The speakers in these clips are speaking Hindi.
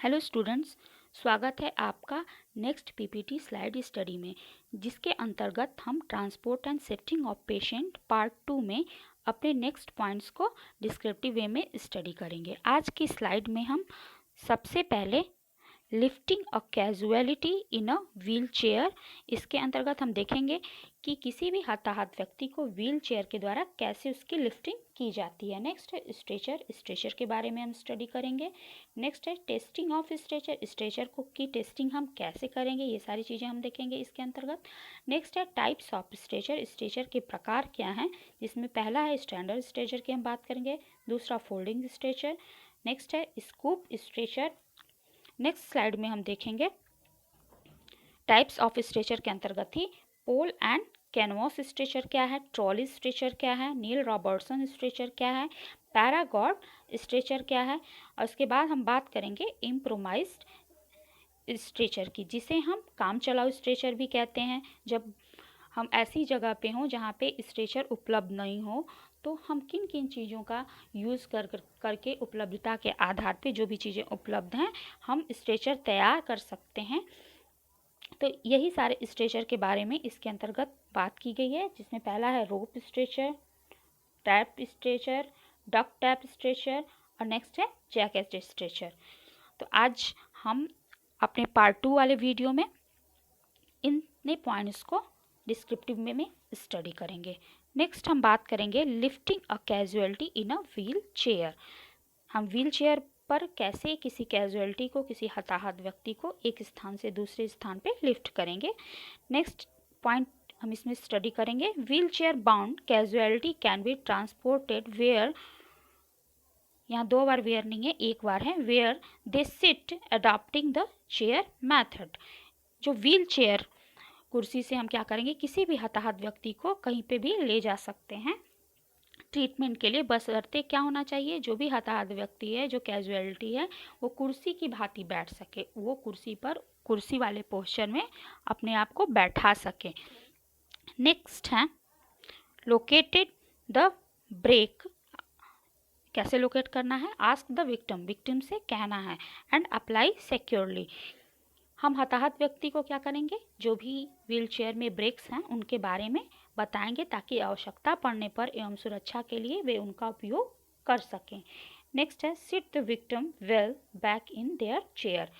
हेलो स्टूडेंट्स, स्वागत है आपका नेक्स्ट पीपीटी स्लाइड स्टडी में, जिसके अंतर्गत हम transport and shifting of patient part 2 में अपने नेक्स्ट पॉइंट्स को डिस्क्रिप्टिव वे में स्टडी करेंगे। आज की स्लाइड में हम सबसे पहले lifting a casualty in a wheel chair, इसके अंतर्गत हम देखेंगे कि किसी भी हताहत व्यक्ति को व्हील चेयर के द्वारा कैसे उसकी लिफ्टिंग की जाती है। नेक्स्ट है स्ट्रेचर के बारे में हम स्टडी करेंगे। नेक्स्ट है टेस्टिंग ऑफ स्ट्रेचर को की टेस्टिंग हम कैसे करेंगे, ये सारी चीज़ें हम देखेंगे इसके अंतर्गत। नेक्स्ट है टाइप्स ऑफ स्ट्रेचर के प्रकार क्या हैं, जिसमें पहला है स्टैंडर्ड स्ट्रेचर की हम बात करेंगे, दूसरा फोल्डिंग स्ट्रेचर, नेक्स्ट है स्कूप स्ट्रेचर। नेक्स्ट स्लाइड में हम देखेंगे टाइप्स ऑफ स्ट्रेचर के अंतर्गत ही पोल एंड कैनवास स्ट्रेचर क्या है, ट्रॉली स्ट्रेचर क्या है, नील रॉबर्टसन स्ट्रेचर क्या है, पैरागॉड स्ट्रेचर क्या है, और उसके बाद हम बात करेंगे इम्प्रोवाइज्ड स्ट्रेचर की, जिसे हम काम चलाऊ स्ट्रेचर भी कहते हैं। जब हम ऐसी जगह पे हों जहाँ पे स्ट्रेचर उपलब्ध नहीं हो, तो हम किन किन चीज़ों का यूज़ करके उपलब्धता के आधार पे जो भी चीज़ें उपलब्ध हैं हम स्ट्रेचर तैयार कर सकते हैं। तो यही सारे स्ट्रेचर के बारे में इसके अंतर्गत बात की गई है, जिसमें पहला है rope stretcher, tape stretcher, duck tape stretcher और नेक्स्ट है जैकेट स्ट्रेचर। तो आज हम अपने पार्ट 2 वाले वीडियो में इन पॉइंट्स को डिस्क्रिप्टिव में स्टडी करेंगे। नेक्स्ट हम बात करेंगे lifting a casualty in a wheelchair. हम व्हील चेयर पर कैसे किसी कैजुअलिटी को, किसी हताहत व्यक्ति को एक स्थान से दूसरे स्थान पे लिफ्ट करेंगे। नेक्स्ट पॉइंट हम इसमें स्टडी करेंगे wheelchair bound casualty can be transported where, यहाँ 2 बार वेयर नहीं है, एक बार है, where they sit adopting the chair method. जो व्हील चेयर कुर्सी से हम क्या करेंगे, किसी भी हताहत व्यक्ति को कहीं पे भी ले जा सकते हैं ट्रीटमेंट के लिए, बशर्ते क्या होना चाहिए, जो भी हताहत व्यक्ति है, जो कैजुअलिटी है, वो कुर्सी की भांति बैठ सके, वो कुर्सी पर कुर्सी वाले पोस्चर में अपने आप को बैठा सके। नेक्स्ट है लोकेटेड द ब्रेक, कैसे लोकेट करना है, आस्क द विक्टिम से कहना है, एंड अप्लाई सिक्योरली। हम हताहत व्यक्ति को क्या करेंगे, जो भी व्हील चेयर में ब्रेक्स हैं उनके बारे में बताएंगे, ताकि आवश्यकता पड़ने पर एवं सुरक्षा के लिए वे उनका उपयोग कर सकें। नेक्स्ट है sit the victim well back in their chair.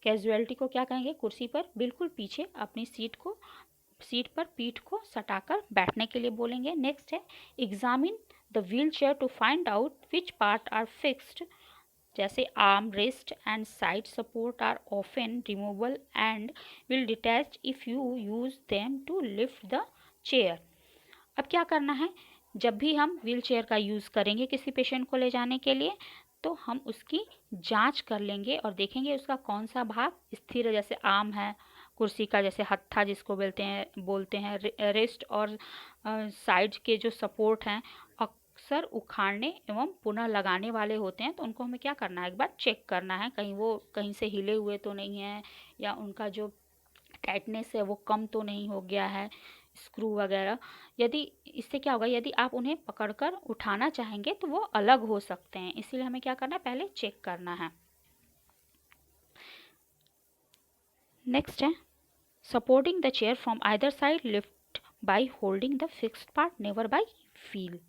Casualty को क्या कहेंगे, कुर्सी पर बिल्कुल पीछे अपनी सीट पर पीठ को सटाकर बैठने के लिए बोलेंगे। नेक्स्ट है examine the wheelchair to find out which part are fixed, जैसे arm, rest and side support are often removable and will detach if you use them to lift the chair. अब क्या करना है, जब भी हम व्हील चेयर का यूज़ करेंगे किसी पेशेंट को ले जाने के लिए, तो हम उसकी जांच कर लेंगे और देखेंगे उसका कौन सा भाग स्थिर है, जैसे आर्म है कुर्सी का, जैसे हत्था जिसको बोलते हैं रेस्ट, और साइड के जो सपोर्ट हैं अक्सर उखाड़ने एवं पुनः लगाने वाले होते हैं, तो उनको हमें क्या करना है, एक बार चेक करना है, कहीं वो कहीं से हिले हुए तो नहीं है, या उनका जो टाइटनेस है वो कम तो नहीं हो गया है, स्क्रू वगैरह। यदि इससे क्या होगा, यदि आप उन्हें पकड़कर उठाना चाहेंगे तो वो अलग हो सकते हैं, इसीलिए हमें क्या करना है, पहले चेक करना है। नेक्स्ट है supporting the chair from either side, lift by holding the fixed part never by wheel.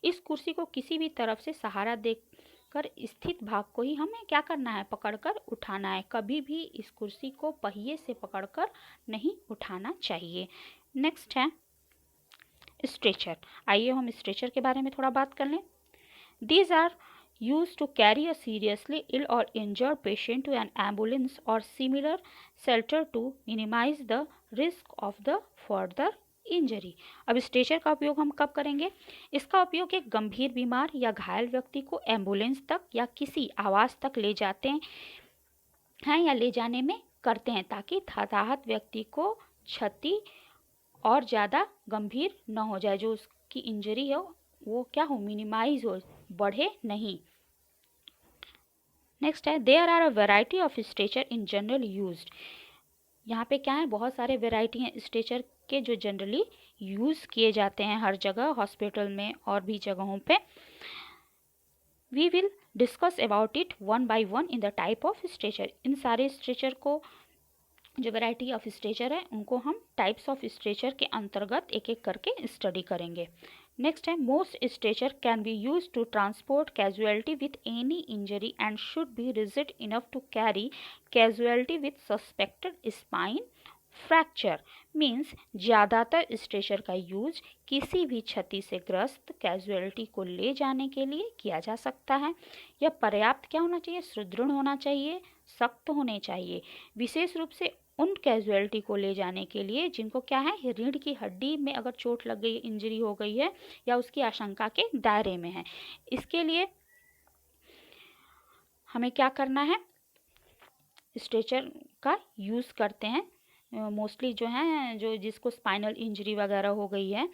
इस कुर्सी को किसी भी तरफ से सहारा देकर स्थित भाग को ही हमें क्या करना है, पकड़कर उठाना है, कभी भी इस कुर्सी को पहिए से पकड़कर नहीं उठाना चाहिए। नेक्स्ट है स्ट्रेचर। आइए हम स्ट्रेचर के बारे में थोड़ा बात कर लें। These are used to carry a seriously ill or injured patient to an ambulance or similar shelter to minimize the risk of the further injury. अब स्ट्रेचर का उपयोग हम कब करेंगे, इसका उपयोग एक गंभीर बीमार या घायल व्यक्ति को एम्बुलेंस तक या किसी आवास तक ले जाते हैं या ले जाने में करते हैं, ताकि हताहत व्यक्ति को क्षति और ज़्यादा गंभीर न हो जाए, जो उसकी इंजरी है वो क्या हो, मिनिमाइज हो, बढ़े नहीं। नेक्स्ट है there are a variety of stretcher in general used. यहाँ पे क्या है, बहुत सारे वेराइटी हैं स्ट्रेचर के जो जनरली यूज़ किए जाते हैं हर जगह, हॉस्पिटल में और भी जगहों पे। We will discuss about it one by one in the type of stretcher. इन सारे स्ट्रेचर को, जो वैरायटी ऑफ स्ट्रेचर है, उनको हम टाइप्स ऑफ स्ट्रेचर के अंतर्गत एक एक करके स्टडी करेंगे। नेक्स्ट है, most stretcher can be use to transport casualty with any injury and should be rigid enough to carry casualty with suspected spine fracture. Means ज़्यादातर स्ट्रेचर का यूज किसी भी क्षति से ग्रस्त कैजुअलिटी को ले जाने के लिए किया जा सकता है। यह पर्याप्त क्या होना चाहिए? सुदृढ़ होना चाहिए, सख्त होने चाहिए, विशेष रूप से उन कैजुअलिटी को ले जाने के लिए जिनको क्या है, रीढ़ की हड्डी में अगर चोट लग गई, इंजरी हो गई है या उसकी आशंका के दायरे में है। इसके लिए हमें क्या करना है, स्ट्रेचर का यूज़ करते हैं मोस्टली जो है, जो जिसको स्पाइनल इंजरी वगैरह हो गई है,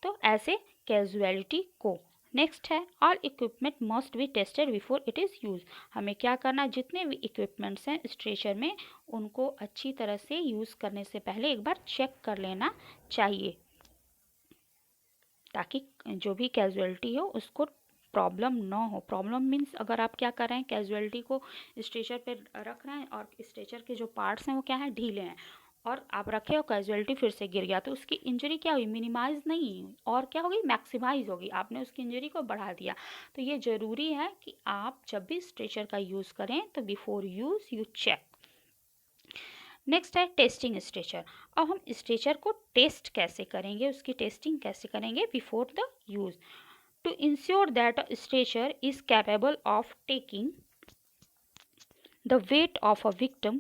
तो ऐसे कैजुअलिटी को। नेक्स्ट है, all equipment must be tested before it is use. हमें क्या करना, जितने भी इक्विपमेंट्स हैं स्ट्रेचर में, उनको अच्छी तरह से यूज़ करने से पहले एक बार चेक कर लेना चाहिए, ताकि जो भी कैजुअलिटी हो उसको प्रॉब्लम ना हो। प्रॉब्लम मीन्स अगर आप क्या कर रहे हैं, कैजुअलिटी को स्ट्रेचर पे रख रहे हैं और स्ट्रेचर के जो पार्ट्स हैं वो क्या है, ढीले हैं, और आप रखे हो, कैजुअलिटी फिर से गिर गया, तो उसकी इंजरी क्या हुई, मिनिमाइज नहीं और क्या होगी, मैक्सिमाइज होगी। आपने उसकी इंजरी को बढ़ा दिया। तो ये ज़रूरी है कि आप जब भी स्ट्रेचर का यूज़ करें तो before use you check. Next है टेस्टिंग स्ट्रेचर। अब हम स्ट्रेचर को टेस्ट कैसे करेंगे, उसकी टेस्टिंग कैसे करेंगे before the use. To ensure that a stretcher is capable of taking the weight of a victim,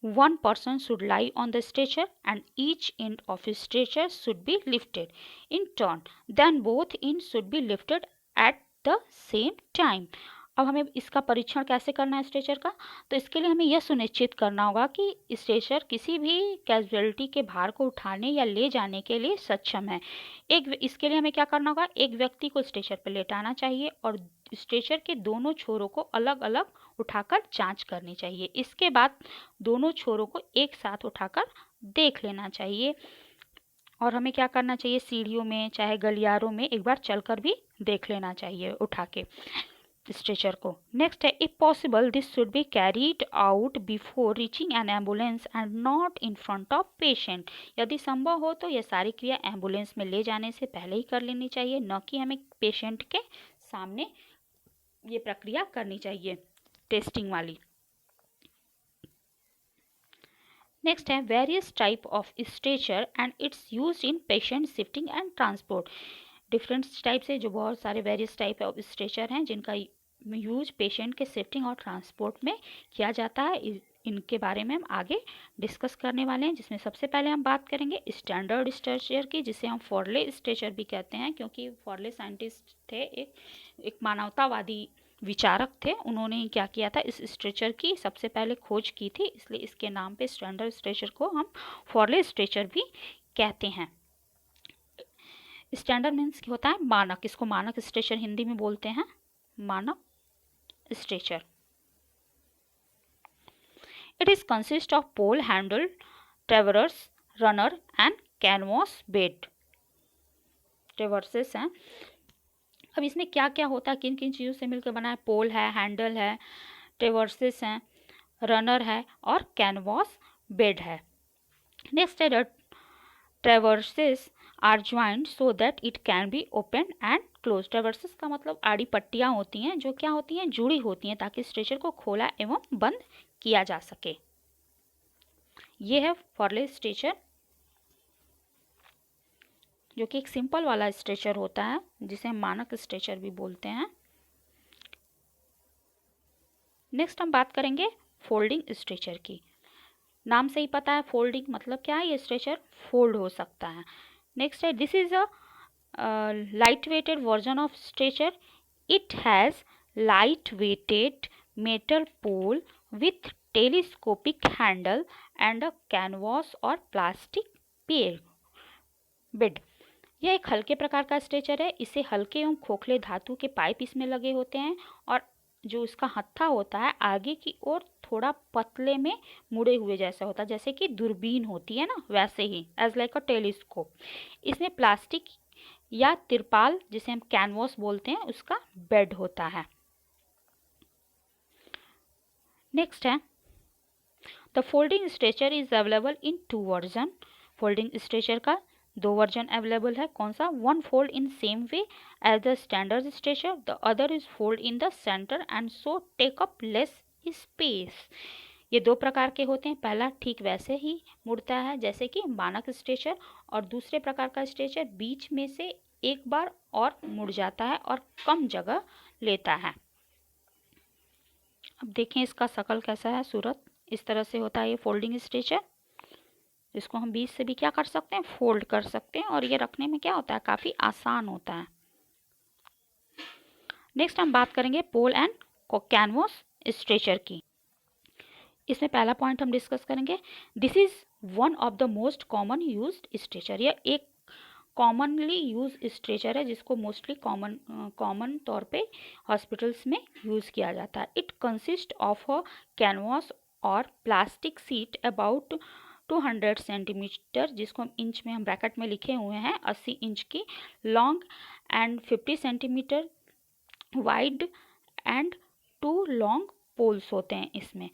one person should lie on the stretcher and each end of his stretcher should be lifted in turn. Then both ends should be lifted at the same time. अब हमें इसका परीक्षण कैसे करना है स्ट्रेचर का, तो इसके लिए हमें यह सुनिश्चित करना होगा कि स्ट्रेचर किसी भी कैजुअलिटी के भार को उठाने या ले जाने के लिए सक्षम है। इसके लिए हमें क्या करना होगा, एक व्यक्ति को स्ट्रेचर पर लेटाना चाहिए और स्ट्रेचर के दोनों छोरों को अलग अलग उठाकर जांच करनी चाहिए। इसके बाद दोनों छोरों को एक साथ उठाकर देख लेना चाहिए, और हमें क्या करना चाहिए, सीढ़ियों में चाहे गलियारों में एक बार चलकर भी देख लेना चाहिए उठा के स्ट्रेचर को। नेक्स्ट है, if possible this should be carried out before reaching N ambulance and not in front of patient. यदि संभव हो तो यह सारी क्रिया एम्बुलेंस में ले जाने से पहले ही कर लेनी चाहिए, न कि हमें पेशेंट के सामने ये प्रक्रिया करनी चाहिए टेस्टिंग वाली। नेक्स्ट है, various type of stretcher and it's used in patient shifting and transport. Different type से जो बहुत सारे वेरियस टाइप ऑफ स्ट्रेचर हैं जिनका यूज पेशेंट के शिफ्टिंग और ट्रांसपोर्ट में किया जाता है, इनके बारे में हम आगे डिस्कस करने वाले हैं। जिसमें सबसे पहले हम बात करेंगे स्टैंडर्ड स्ट्रेचर की, जिसे हम फॉरले स्ट्रेचर भी कहते हैं, क्योंकि फॉरले साइंटिस्ट थे, एक मानवतावादी विचारक थे। उन्होंने क्या किया था, इस स्ट्रेचर की सबसे पहले खोज की थी, इसलिए इसके नाम पे स्टैंडर्ड स्ट्रेचर को हम फॉरले स्ट्रेचर भी कहते हैं। स्टैंडर्ड मीन्स क्या होता है, मानक। इसको मानक स्ट्रेचर हिंदी में बोलते हैं, मानक stretcher. It is consist of pole handle, traverse, runner and canvas bed. Traverses हैं। अब इसमें क्या क्या होता है, किन किन चीज़ों से मिलकर बना है, पोल है, हैंडल है, ट्रैवर्सेस हैं, रनर है और कैनवास बेड है। नेक्स्ट है, traverses are joint so that it can be open and close. Traverses का मतलब आड़ी पट्टियाँ होती हैं जो क्या होती हैं, जुड़ी होती हैं, ताकि स्ट्रेचर को खोला एवं बंद किया जा सके। ये है फॉरले स्ट्रेचर, जो कि एक सिंपल वाला स्ट्रेचर होता है, जिसे हम मानक स्ट्रेचर भी बोलते हैं। नेक्स्ट हम बात करेंगे फोल्डिंग स्ट्रेचर की। नाम से ही पता है, फोल्डिंग मतलब क्या है, ये स्ट्रेचर फोल्ड हो सकता है। नेक्स्ट है, this is a light weighted version of stretcher. It has light weighted metal pole with telescopic handle and a canvas और प्लास्टिक बेड। यह एक हल्के प्रकार का स्ट्रेचर है। इसे हल्के एवं खोखले धातु के पाइप इसमें लगे होते हैं, और जो इसका हत्था होता है आगे की ओर थोड़ा पतले में मुड़े हुए जैसा होता है, जैसे कि दूरबीन होती है ना, वैसे ही, एज लाइक अ टेलीस्कोप। इसमें प्लास्टिक या तिरपाल, जिसे हम कैनवास बोलते हैं, उसका बेड होता है। नेक्स्ट है the folding stretcher is available in 2 version. Folding stretcher का 2 वर्जन अवेलेबल है। कौन सा? One fold in same way as the standard stretcher, the other is fold in the centre and so take up less space. ये 2 प्रकार के होते हैं। पहला ठीक वैसे ही मुड़ता है जैसे कि मानक स्ट्रेचर, और दूसरे प्रकार का स्ट्रेचर बीच में से एक बार और मुड़ जाता है और कम जगह लेता है। अब देखें इसका शकल कैसा है, सूरत इस तरह से होता है ये फोल्डिंग स्ट्रेचर, जिसको हम बीच से भी क्या कर सकते हैं, फोल्ड कर सकते हैं, और ये रखने में क्या होता है, काफ़ी आसान होता है। नेक्स्ट हम बात करेंगे पोल एंड कैनवास स्ट्रेचर की। इसमें पहला पॉइंट हम डिस्कस करेंगे, this is one of the most common used stretcher. यह एक कॉमनली यूज स्ट्रेचर है जिसको मोस्टली कॉमन तौर पे हॉस्पिटल्स में यूज़ किया जाता है। It consist of a canvas और प्लास्टिक सीट अबाउट 200 सेंटीमीटर, जिसको हम इंच में हम ब्रैकेट में लिखे हुए हैं 80 इंच की, long and 50 centimetre wide and 2 long poles होते हैं इसमें।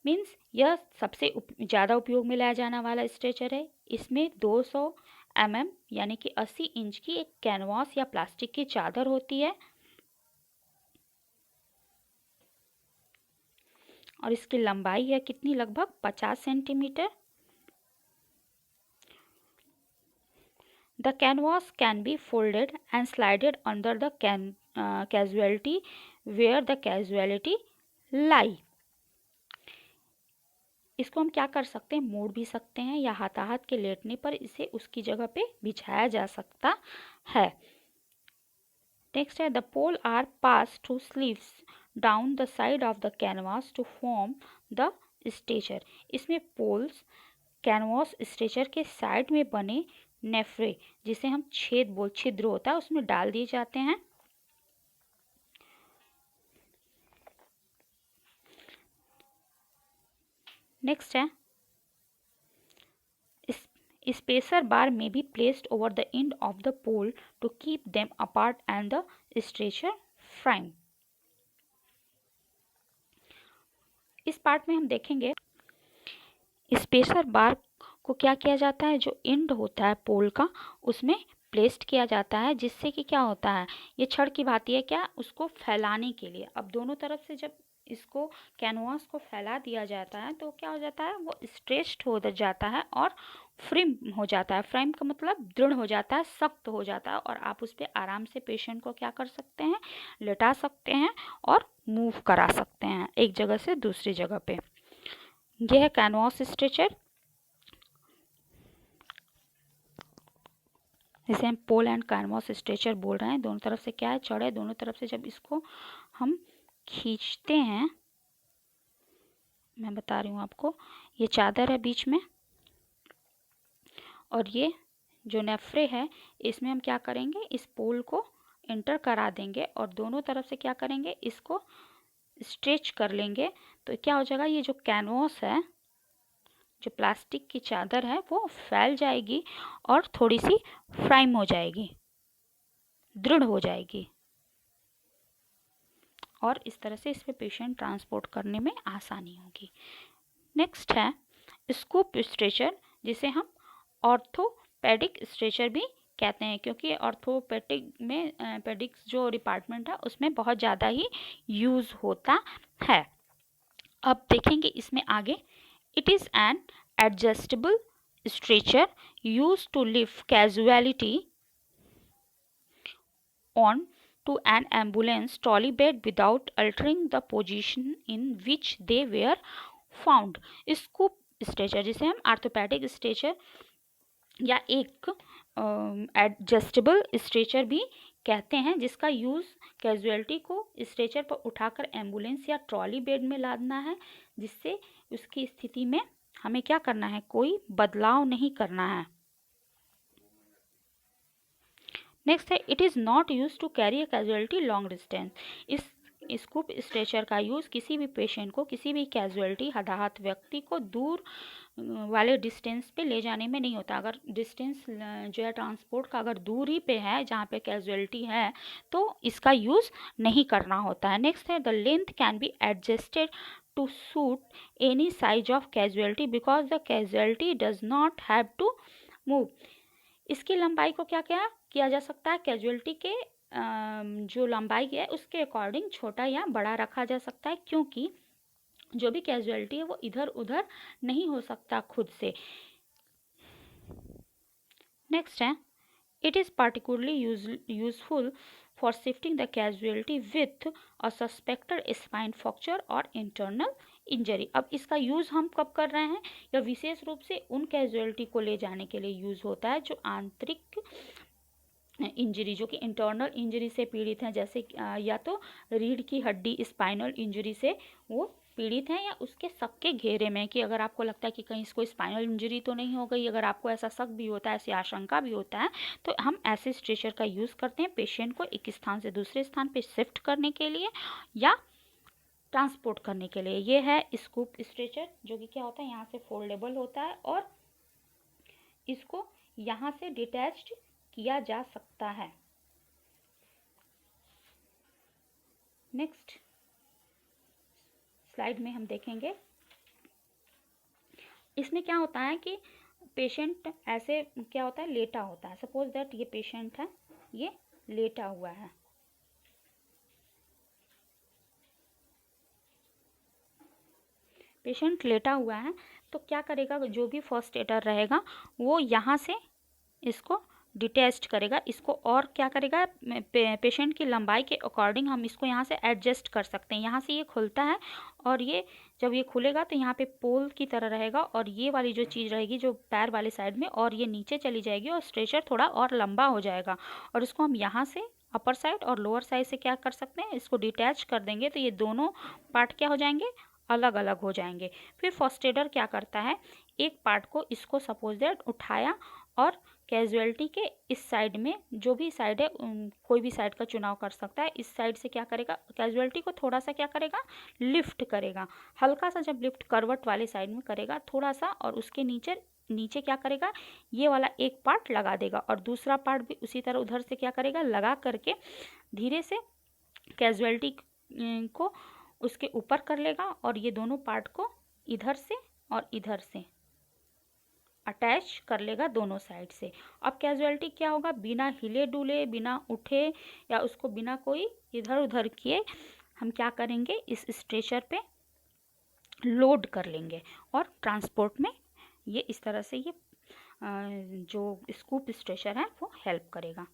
मीन्स यह सबसे ज़्यादा उपयोग में लाया जाने वाला स्ट्रेचर है। इसमें 200 mm यानी कि 80 इंच की एक कैनवास या प्लास्टिक की चादर होती है, और इसकी लंबाई है कितनी, लगभग 50 centimetre. The canvas can be folded and slided under the casualty where the casualty lie. इसको हम क्या कर सकते हैं, मोड़ भी सकते हैं, या हाथाहाथ के लेटने पर इसे उसकी जगह पे बिछाया जा सकता है। नेक्स्ट है the pole are pass through sleeves down the side of the canvas to form the stretcher. इसमें पोल्स कैनवास स्ट्रेचर के साइड में बने नेफ्रे, जिसे हम छिद्र होता है उसमें डाल दिए जाते हैं। नेक्स्ट है spacer bar may be placed over the end of the pole to keep them apart and the stretcher frame। इस पार्ट में हम देखेंगे स्पेसर बार को क्या किया जाता है, जो एंड होता है पोल का उसमें प्लेस्ड किया जाता है, जिससे कि क्या होता है, ये छड़ की भांति है क्या, उसको फैलाने के लिए। अब दोनों तरफ से जब इसको कैनवास को फैला दिया जाता है तो क्या हो जाता है, वो स्ट्रेच्ड हो जाता है और फ्रेम हो जाता है। फ्रेम का मतलब दृढ़ हो जाता है, सख्त हो जाता है, और आप उस पर आराम से पेशेंट को क्या कर सकते हैं, लेटा सकते हैं और मूव करा सकते हैं एक जगह से दूसरी जगह पे। यह है कैनवास स्ट्रेचर, जिसे हम पोल एंड कैनवास स्ट्रेचर बोल रहे हैं। दोनों तरफ से क्या है, छड़ है, दोनों तरफ से जब इसको हम खींचते हैं, मैं बता रही हूँ आपको, ये चादर है बीच में, और ये जो नेफ्रे है इसमें हम क्या करेंगे, इस पोल को एंटर करा देंगे और दोनों तरफ से क्या करेंगे, इसको स्ट्रेच कर लेंगे। तो क्या हो जाएगा, ये जो कैनवास है, जो प्लास्टिक की चादर है, वो फैल जाएगी और थोड़ी सी फ्राइम हो जाएगी, दृढ़ हो जाएगी, और इस तरह से इस पे पेशेंट ट्रांसपोर्ट करने में आसानी होगी। नेक्स्ट है स्कूप स्ट्रेचर, जिसे हम ऑर्थोपेडिक स्ट्रेचर भी कहते हैं, क्योंकि ऑर्थोपेडिक में पेडिक्स जो डिपार्टमेंट है उसमें बहुत ज़्यादा ही यूज़ होता है। अब देखेंगे इसमें आगे, it is an adjustable stretcher use to lift casualty on to an ambulance trolley bed without altering the position in which they were found। Scoop stretcher, जिसे हम आर्थोपेडिक स्ट्रेचर या एक एडजस्टेबल स्ट्रेचर भी कहते हैं, जिसका यूज़ कैजुअलिटी को स्ट्रेचर पर उठाकर एम्बुलेंस या ट्रॉली बेड में लादना है, जिससे उसकी स्थिति में हमें क्या करना है, कोई बदलाव नहीं करना है। नेक्स्ट है it is not use to carry a casualty long distance. इस स्कूप स्ट्रेचर का यूज़ किसी भी पेशेंट को, किसी भी कैजुअलिटी हताहत व्यक्ति को दूर वाले डिस्टेंस पे ले जाने में नहीं होता। अगर डिस्टेंस जो है ट्रांसपोर्ट का अगर दूरी पे है जहाँ पे कैजुअलिटी है, तो इसका यूज़ नहीं करना होता है। नेक्स्ट है the length can be adjusted to suit any size of casualty because the casualty does not have to move. इसकी लंबाई को क्या क्या किया जा सकता है, कैजुअलिटी के जो लंबाई है उसके अकॉर्डिंग छोटा या बड़ा रखा जा सकता है, क्योंकि जो भी कैजुअलिटी है वो इधर उधर नहीं हो सकता खुद से। नेक्स्ट है, it is particularly useful for shifting the casualty with a suspected spine fracture or internal injury. अब इसका यूज़ हम कब कर रहे हैं, या विशेष रूप से उन कैजुअलिटी को ले जाने के लिए यूज़ होता है जो आंतरिक इंजरी, जो कि इंटरनल इंजरी से पीड़ित हैं, जैसे या तो रीढ़ की हड्डी स्पाइनल इंजरी से वो पीड़ित हैं, या उसके शक के घेरे में, कि अगर आपको लगता है कि कहीं इसको स्पाइनल इंजरी तो नहीं हो गई, अगर आपको ऐसा शक भी होता है, ऐसी आशंका भी होता है, तो हम ऐसे स्ट्रेचर का यूज़ करते हैं पेशेंट को एक स्थान से दूसरे स्थान पे शिफ्ट करने के लिए या ट्रांसपोर्ट करने के लिए। ये है स्कूप स्ट्रेचर, जो कि क्या होता है, यहाँ से फोल्डेबल होता है और इसको यहाँ से डिटैच्ड किया जा सकता है। नेक्स्ट स्लाइड में हम देखेंगे, इसमें क्या होता है कि पेशेंट ऐसे क्या होता है, लेटा होता है। सपोज दैट ये पेशेंट है, ये लेटा हुआ है, पेशेंट लेटा हुआ है, तो क्या करेगा, जो भी फर्स्ट एडर रहेगा वो यहाँ से इसको डिटैच्ड करेगा, इसको और क्या करेगा, पेशेंट की लंबाई के अकॉर्डिंग हम इसको यहाँ से एडजस्ट कर सकते हैं। यहाँ से ये खुलता है और ये जब ये खुलेगा तो यहाँ पे पोल की तरह रहेगा, और ये वाली जो चीज़ रहेगी जो पैर वाले साइड में, और ये नीचे चली जाएगी और स्ट्रेचर थोड़ा और लंबा हो जाएगा, और इसको हम यहाँ से अपर साइड और लोअर साइड से क्या कर सकते हैं, इसको डिटैच कर देंगे, तो ये दोनों पार्ट क्या हो जाएंगे, अलग अलग हो जाएंगे। फिर फर्स्ट एडर क्या करता है, एक पार्ट को इसको सपोज दैट उठाया और कैजुअलिटी के इस साइड में, जो भी साइड है कोई भी साइड का चुनाव कर सकता है, इस साइड से क्या करेगा, कैजुअलिटी को थोड़ा सा क्या करेगा, लिफ्ट करेगा, हल्का सा, जब लिफ्ट करवट वाले साइड में करेगा थोड़ा सा, और उसके नीचे नीचे क्या करेगा, ये वाला एक पार्ट लगा देगा, और दूसरा पार्ट भी उसी तरह उधर से क्या करेगा, लगा करके धीरे से कैजुअलिटी को उसके ऊपर कर लेगा, और ये दोनों पार्ट को इधर से और इधर से अटैच कर लेगा दोनों साइड से। अब कैजुअलिटी क्या होगा, बिना हिले डुले, बिना उठे या उसको बिना कोई इधर उधर किए, हम क्या करेंगे, इस स्ट्रेचर पे लोड कर लेंगे और ट्रांसपोर्ट में ये इस तरह से ये जो स्कूप स्ट्रेचर है वो हेल्प करेगा।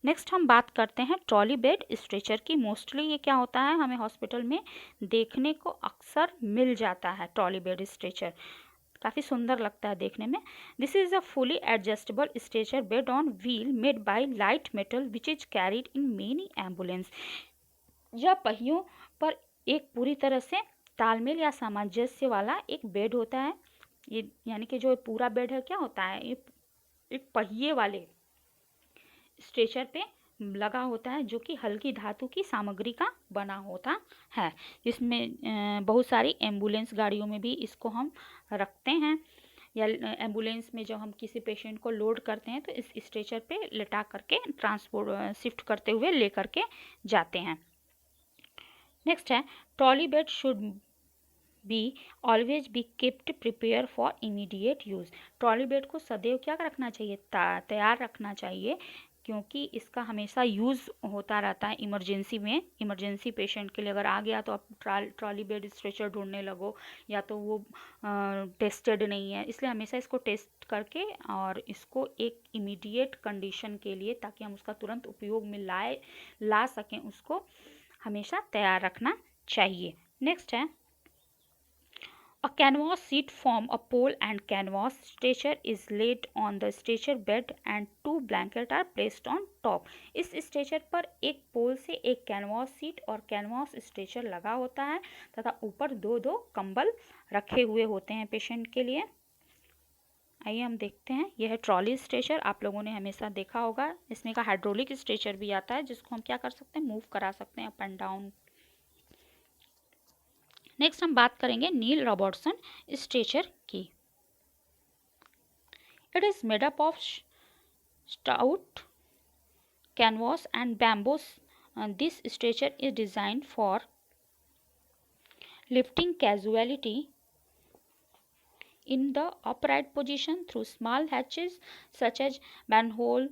नेक्स्ट हम बात करते हैं ट्रॉली बेड स्ट्रेचर की। मोस्टली ये क्या होता है, हमें हॉस्पिटल में देखने को अक्सर मिल जाता है ट्रॉली बेड स्ट्रेचर, काफ़ी सुंदर लगता है देखने में। This is a fully adjustable stretcher bed on wheel made by light metal which is carried in many ambulance. यह पहियों पर एक पूरी तरह से तालमेल या सामंजस्य वाला एक बेड होता है। ये यानी कि जो पूरा बेड है क्या होता है, ये एक पहिए वाले स्ट्रेचर पे लगा होता है, जो कि हल्की धातु की सामग्री का बना होता है, जिसमें बहुत सारी एम्बुलेंस गाड़ियों में भी इसको हम रखते हैं, या एम्बुलेंस में जब हम किसी पेशेंट को लोड करते हैं तो इस स्ट्रेचर पे लेटा करके ट्रांसपोर्ट शिफ्ट करते हुए ले करके जाते हैं। नेक्स्ट है, trolley bed should be always be kept prepare for immediate use. Trolley bed को सदैव क्या रखना चाहिए, तैयार रखना चाहिए, क्योंकि इसका हमेशा यूज़ होता रहता है इमरजेंसी में। इमरजेंसी पेशेंट के लिए अगर आ गया तो आप ट्रॉली बेड स्ट्रेचर ढूंढने लगो, या तो वो टेस्टेड नहीं है, इसलिए हमेशा इसको टेस्ट करके और इसको एक इमीडिएट कंडीशन के लिए, ताकि हम उसका तुरंत उपयोग में ला सकें, उसको हमेशा तैयार रखना चाहिए। नेक्स्ट है, a canvas seat from a pole and canvas stretcher is laid on the stretcher bed and 2 blankets are placed on top। इस स्ट्रेचर पर एक पोल से एक कैनवास सीट और कैनवास स्ट्रेचर लगा होता है, तथा ऊपर दो दो कंबल रखे हुए होते हैं पेशेंट के लिए। आइए हम देखते हैं, यह है ट्रॉली स्ट्रेचर, आप लोगों ने हमेशा देखा होगा। इसमें का हाइड्रोलिक स्ट्रेचर भी आता है, जिसको हम क्या कर सकते हैं, मूव करा सकते हैं अप एंड डाउन। नेक्स्ट हम बात करेंगे नील रॉबर्टसन स्ट्रेचर की। It is made up of stout canvas and bamboos. This stretcher is designed for Lifting casualty in the upright position through small hatches such as manhole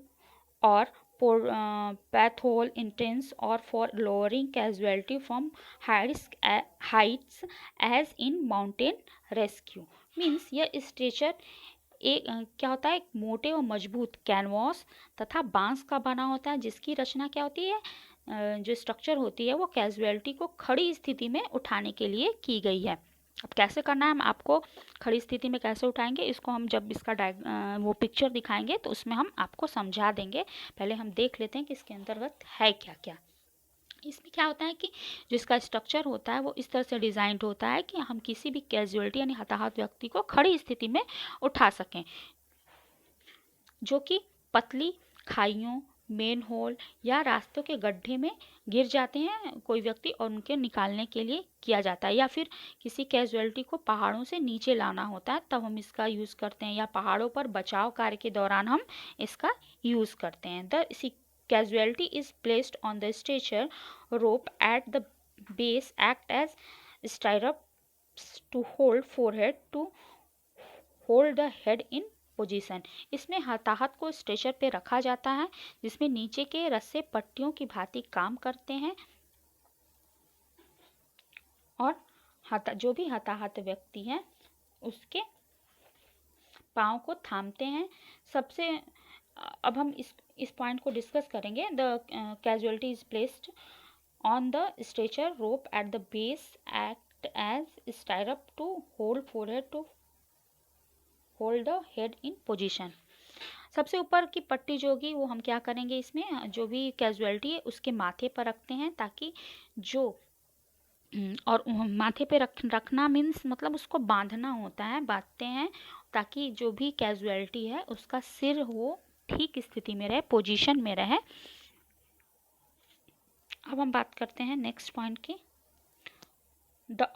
or pathhole intents or for lowering casualty from heights as in mountain rescue. Means यह स्ट्रेचर एक क्या होता है, एक मोटे और मजबूत कैनवास तथा बांस का बना होता है, जिसकी रचना क्या होती है, जो स्ट्रक्चर होती है वो कैजुअलिटी को खड़ी स्थिति में उठाने के लिए की गई है। अब कैसे करना है, हम आपको खड़ी स्थिति में कैसे उठाएंगे इसको हम जब इसका वो पिक्चर दिखाएंगे तो उसमें हम आपको समझा देंगे। पहले हम देख लेते हैं कि इसके अंतर्गत है क्या क्या। इसमें क्या होता है कि जो इसका स्ट्रक्चर होता है वो इस तरह से डिज़ाइंड होता है कि हम किसी भी कैजुअलिटी यानी हताहत व्यक्ति को खड़ी स्थिति में उठा सकें, जो कि पतली खाइयों, मेन होल या रास्तों के गड्ढे में गिर जाते हैं कोई व्यक्ति और उनके निकालने के लिए किया जाता है, या फिर किसी कैजुअलिटी को पहाड़ों से नीचे लाना होता है तब हम इसका यूज़ करते हैं, या पहाड़ों पर बचाव कार्य के दौरान हम इसका यूज़ करते हैं। The casualty is placed on the stretcher rope at the base act as stirrups to hold forehead to hold the head in position. इसमें हताहत को स्ट्रेचर पे रखा जाता है जिसमें नीचे के रस्से पट्टियों की भांति काम करते हैं और जो भी हताहत व्यक्ति है उसके पाँव को थामते हैं। सबसे अब हम इस पॉइंट को डिस्कस करेंगे। The casualty is placed on the stretcher rope at the base act as stirrup to hold forehead to hold the head in position. सबसे ऊपर की पट्टी जो होगी वो हम क्या करेंगे, इसमें जो भी कैजुअलिटी है उसके माथे पर रखते हैं ताकि जो और माथे पे रखना मीन्स मतलब उसको बांधना होता है, बांधते हैं ताकि जो भी कैजुअलिटी है उसका सिर हो ठीक स्थिति में रहे, पोजीशन में रहे। अब हम बात करते हैं नेक्स्ट पॉइंट की। The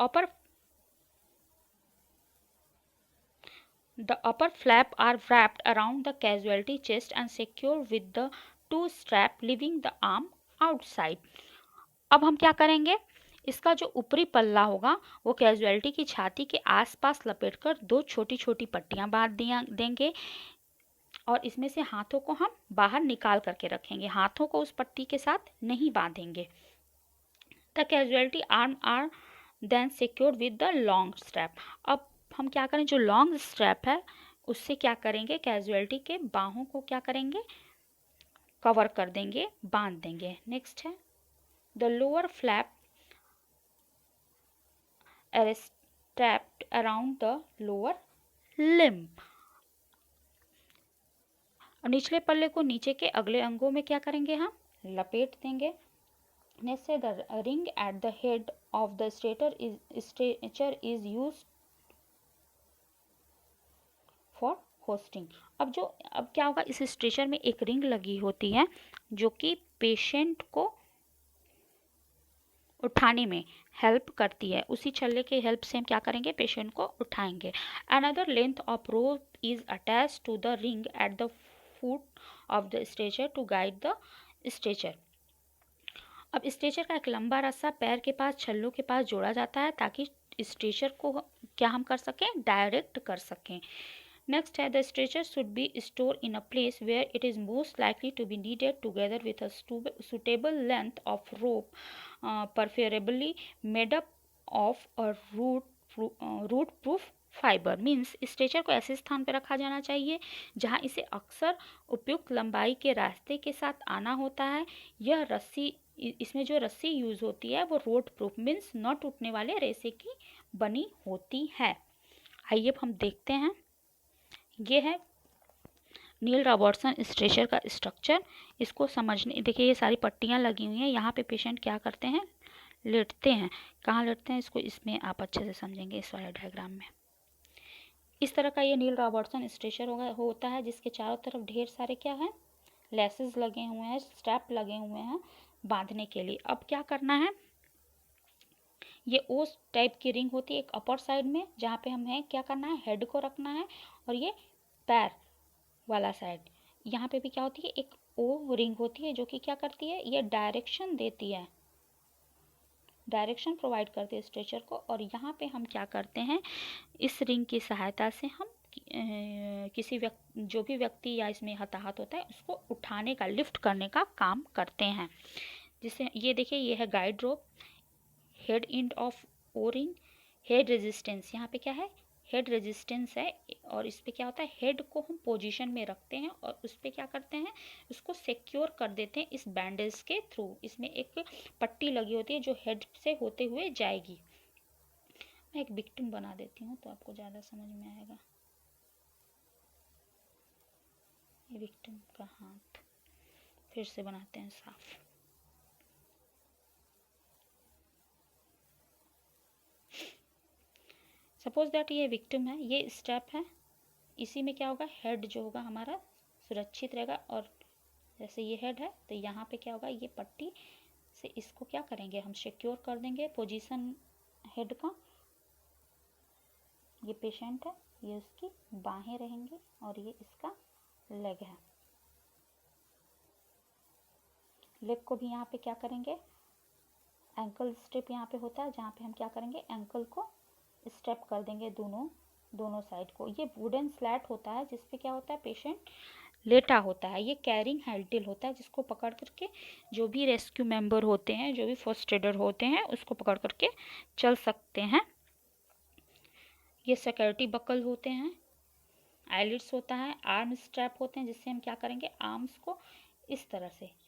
upper flap are wrapped around the casualty chest and secured with the two strap leaving the arm outside। अब हम क्या करेंगे, इसका जो ऊपरी पल्ला होगा वो कैजुअलिटी की छाती के आसपास लपेटकर दो छोटी छोटी पट्टियां बांध देंगे और इसमें से हाथों को हम बाहर निकाल करके रखेंगे, हाथों को उस पट्टी के साथ नहीं बांधेंगे। The casualty arm are then secured with the long strap. अब हम क्या करें, जो लॉन्ग स्ट्रैप है उससे क्या करेंगे, कैजुअलिटी के बाहों को क्या करेंगे, कवर कर देंगे, बांध देंगे। नेक्स्ट है the lower flap are strapped around the lower limb. निचले पल्ले को नीचे के अगले अंगों में क्या करेंगे, हम लपेट देंगे। नेक्स्ट है the ring at the head of the stretcher is used for hosting. अब क्या होगा, इस स्ट्रेचर में एक रिंग लगी होती है जो कि पेशेंट को उठाने में हेल्प करती है, उसी छल्ले के हेल्प से हम क्या करेंगे, पेशेंट को उठाएंगे। Another length of rope is attach to the ring at the foot of the stretcher to guide the stretcher. अब स्ट्रेचर का एक लंबा रस्सा पैर के पास छल्लों के पास जोड़ा जाता है ताकि स्ट्रेचर को क्या हम कर सकें, डायरेक्ट कर सकें। Next है the stretcher should be stored in a place where it is most likely to be needed together with a suitable length of rope, preferably made up of a root proof fibre. Means stretcher को ऐसे स्थान पर रखा जाना चाहिए जहां इसे अक्सर उपयुक्त लंबाई के रास्ते के साथ आना होता है। यह रस्सी, इसमें जो रस्सी यूज़ होती है वो रोड प्रूफ मीन्स न टूटने वाले रेसे की बनी होती है। आइए अब हम देखते हैं, ये है नील रॉबर्टसन स्ट्रेचर का स्ट्रक्चर। इसको समझने, देखिए ये सारी पट्टियां लगी हुई हैं, यहाँ पे पेशेंट क्या करते हैं, लेटते हैं। कहाँ लेटते हैं इसको, इसमें आप अच्छे से समझेंगे इस वाले डायग्राम में। इस तरह का ये नील रॉबर्टसन स्ट्रेचर होता है जिसके चारों तरफ ढेर सारे क्या है, लेसेस लगे हुए हैं, स्ट्रैप लगे हुए हैं बांधने के लिए। अब क्या करना है, ये ओस टाइप की रिंग होती है एक अपर साइड में जहाँ पे हमें क्या करना है, हेड को रखना है, और ये पैर वाला साइड यहाँ पे भी क्या होती है, एक ओ रिंग होती है जो कि क्या करती है, ये डायरेक्शन देती है डायरेक्शन प्रोवाइड करते हैं स्ट्रेचर को। और यहाँ पे हम क्या करते हैं, इस रिंग की सहायता से हम किसी व्यक्ति, जो भी व्यक्ति या इसमें हताहत होता है, उसको उठाने का, लिफ्ट करने का काम करते हैं। जिससे ये देखिए, ये है guide rope, head end of O ring, head resistance, यहाँ पे क्या है, हेड रेजिस्टेंस है। और इस पे क्या होता है, हेड को हम पोजीशन में रखते हैं और उस पे क्या करते हैं, उसको सिक्योर कर देते हैं इस बैंडेज के थ्रू। इसमें एक पट्टी लगी होती है जो हेड से होते हुए जाएगी। मैं एक विक्टिम बना देती हूँ तो आपको ज़्यादा समझ में आएगा। ये विक्टिम का हाथ फिर से बनाते हैं साफ। सपोज दैट ये विक्टिम है, ये स्टेप है, इसी में क्या होगा, हेड जो होगा हमारा सुरक्षित रहेगा। और जैसे ये हेड है तो यहाँ पे क्या होगा, ये पट्टी से इसको क्या करेंगे, हम सिक्योर कर देंगे पोजीशन हेड का। ये पेशेंट है, ये उसकी बाहें रहेंगी और ये इसका लेग है। लेग को भी यहाँ पे क्या करेंगे, एंकल स्टेप यहाँ पे होता है, जहाँ पे हम क्या करेंगे, एंकल को स्टेप कर देंगे दोनों साइड को। ये वुडन स्लैट होता है जिस पे क्या होता है, पेशेंट लेटा होता है। ये कैरिंग हैंडल होता है जिसको पकड़ करके जो भी रेस्क्यू मेंबर होते हैं, जो भी फर्स्ट एडर होते हैं, उसको पकड़ करके चल सकते हैं। ये सिक्योरिटी बकल होते हैं, आईलिड्स होता है, आर्म स्ट्रैप होते हैं जिससे हम क्या करेंगे, आर्म्स को इस तरह से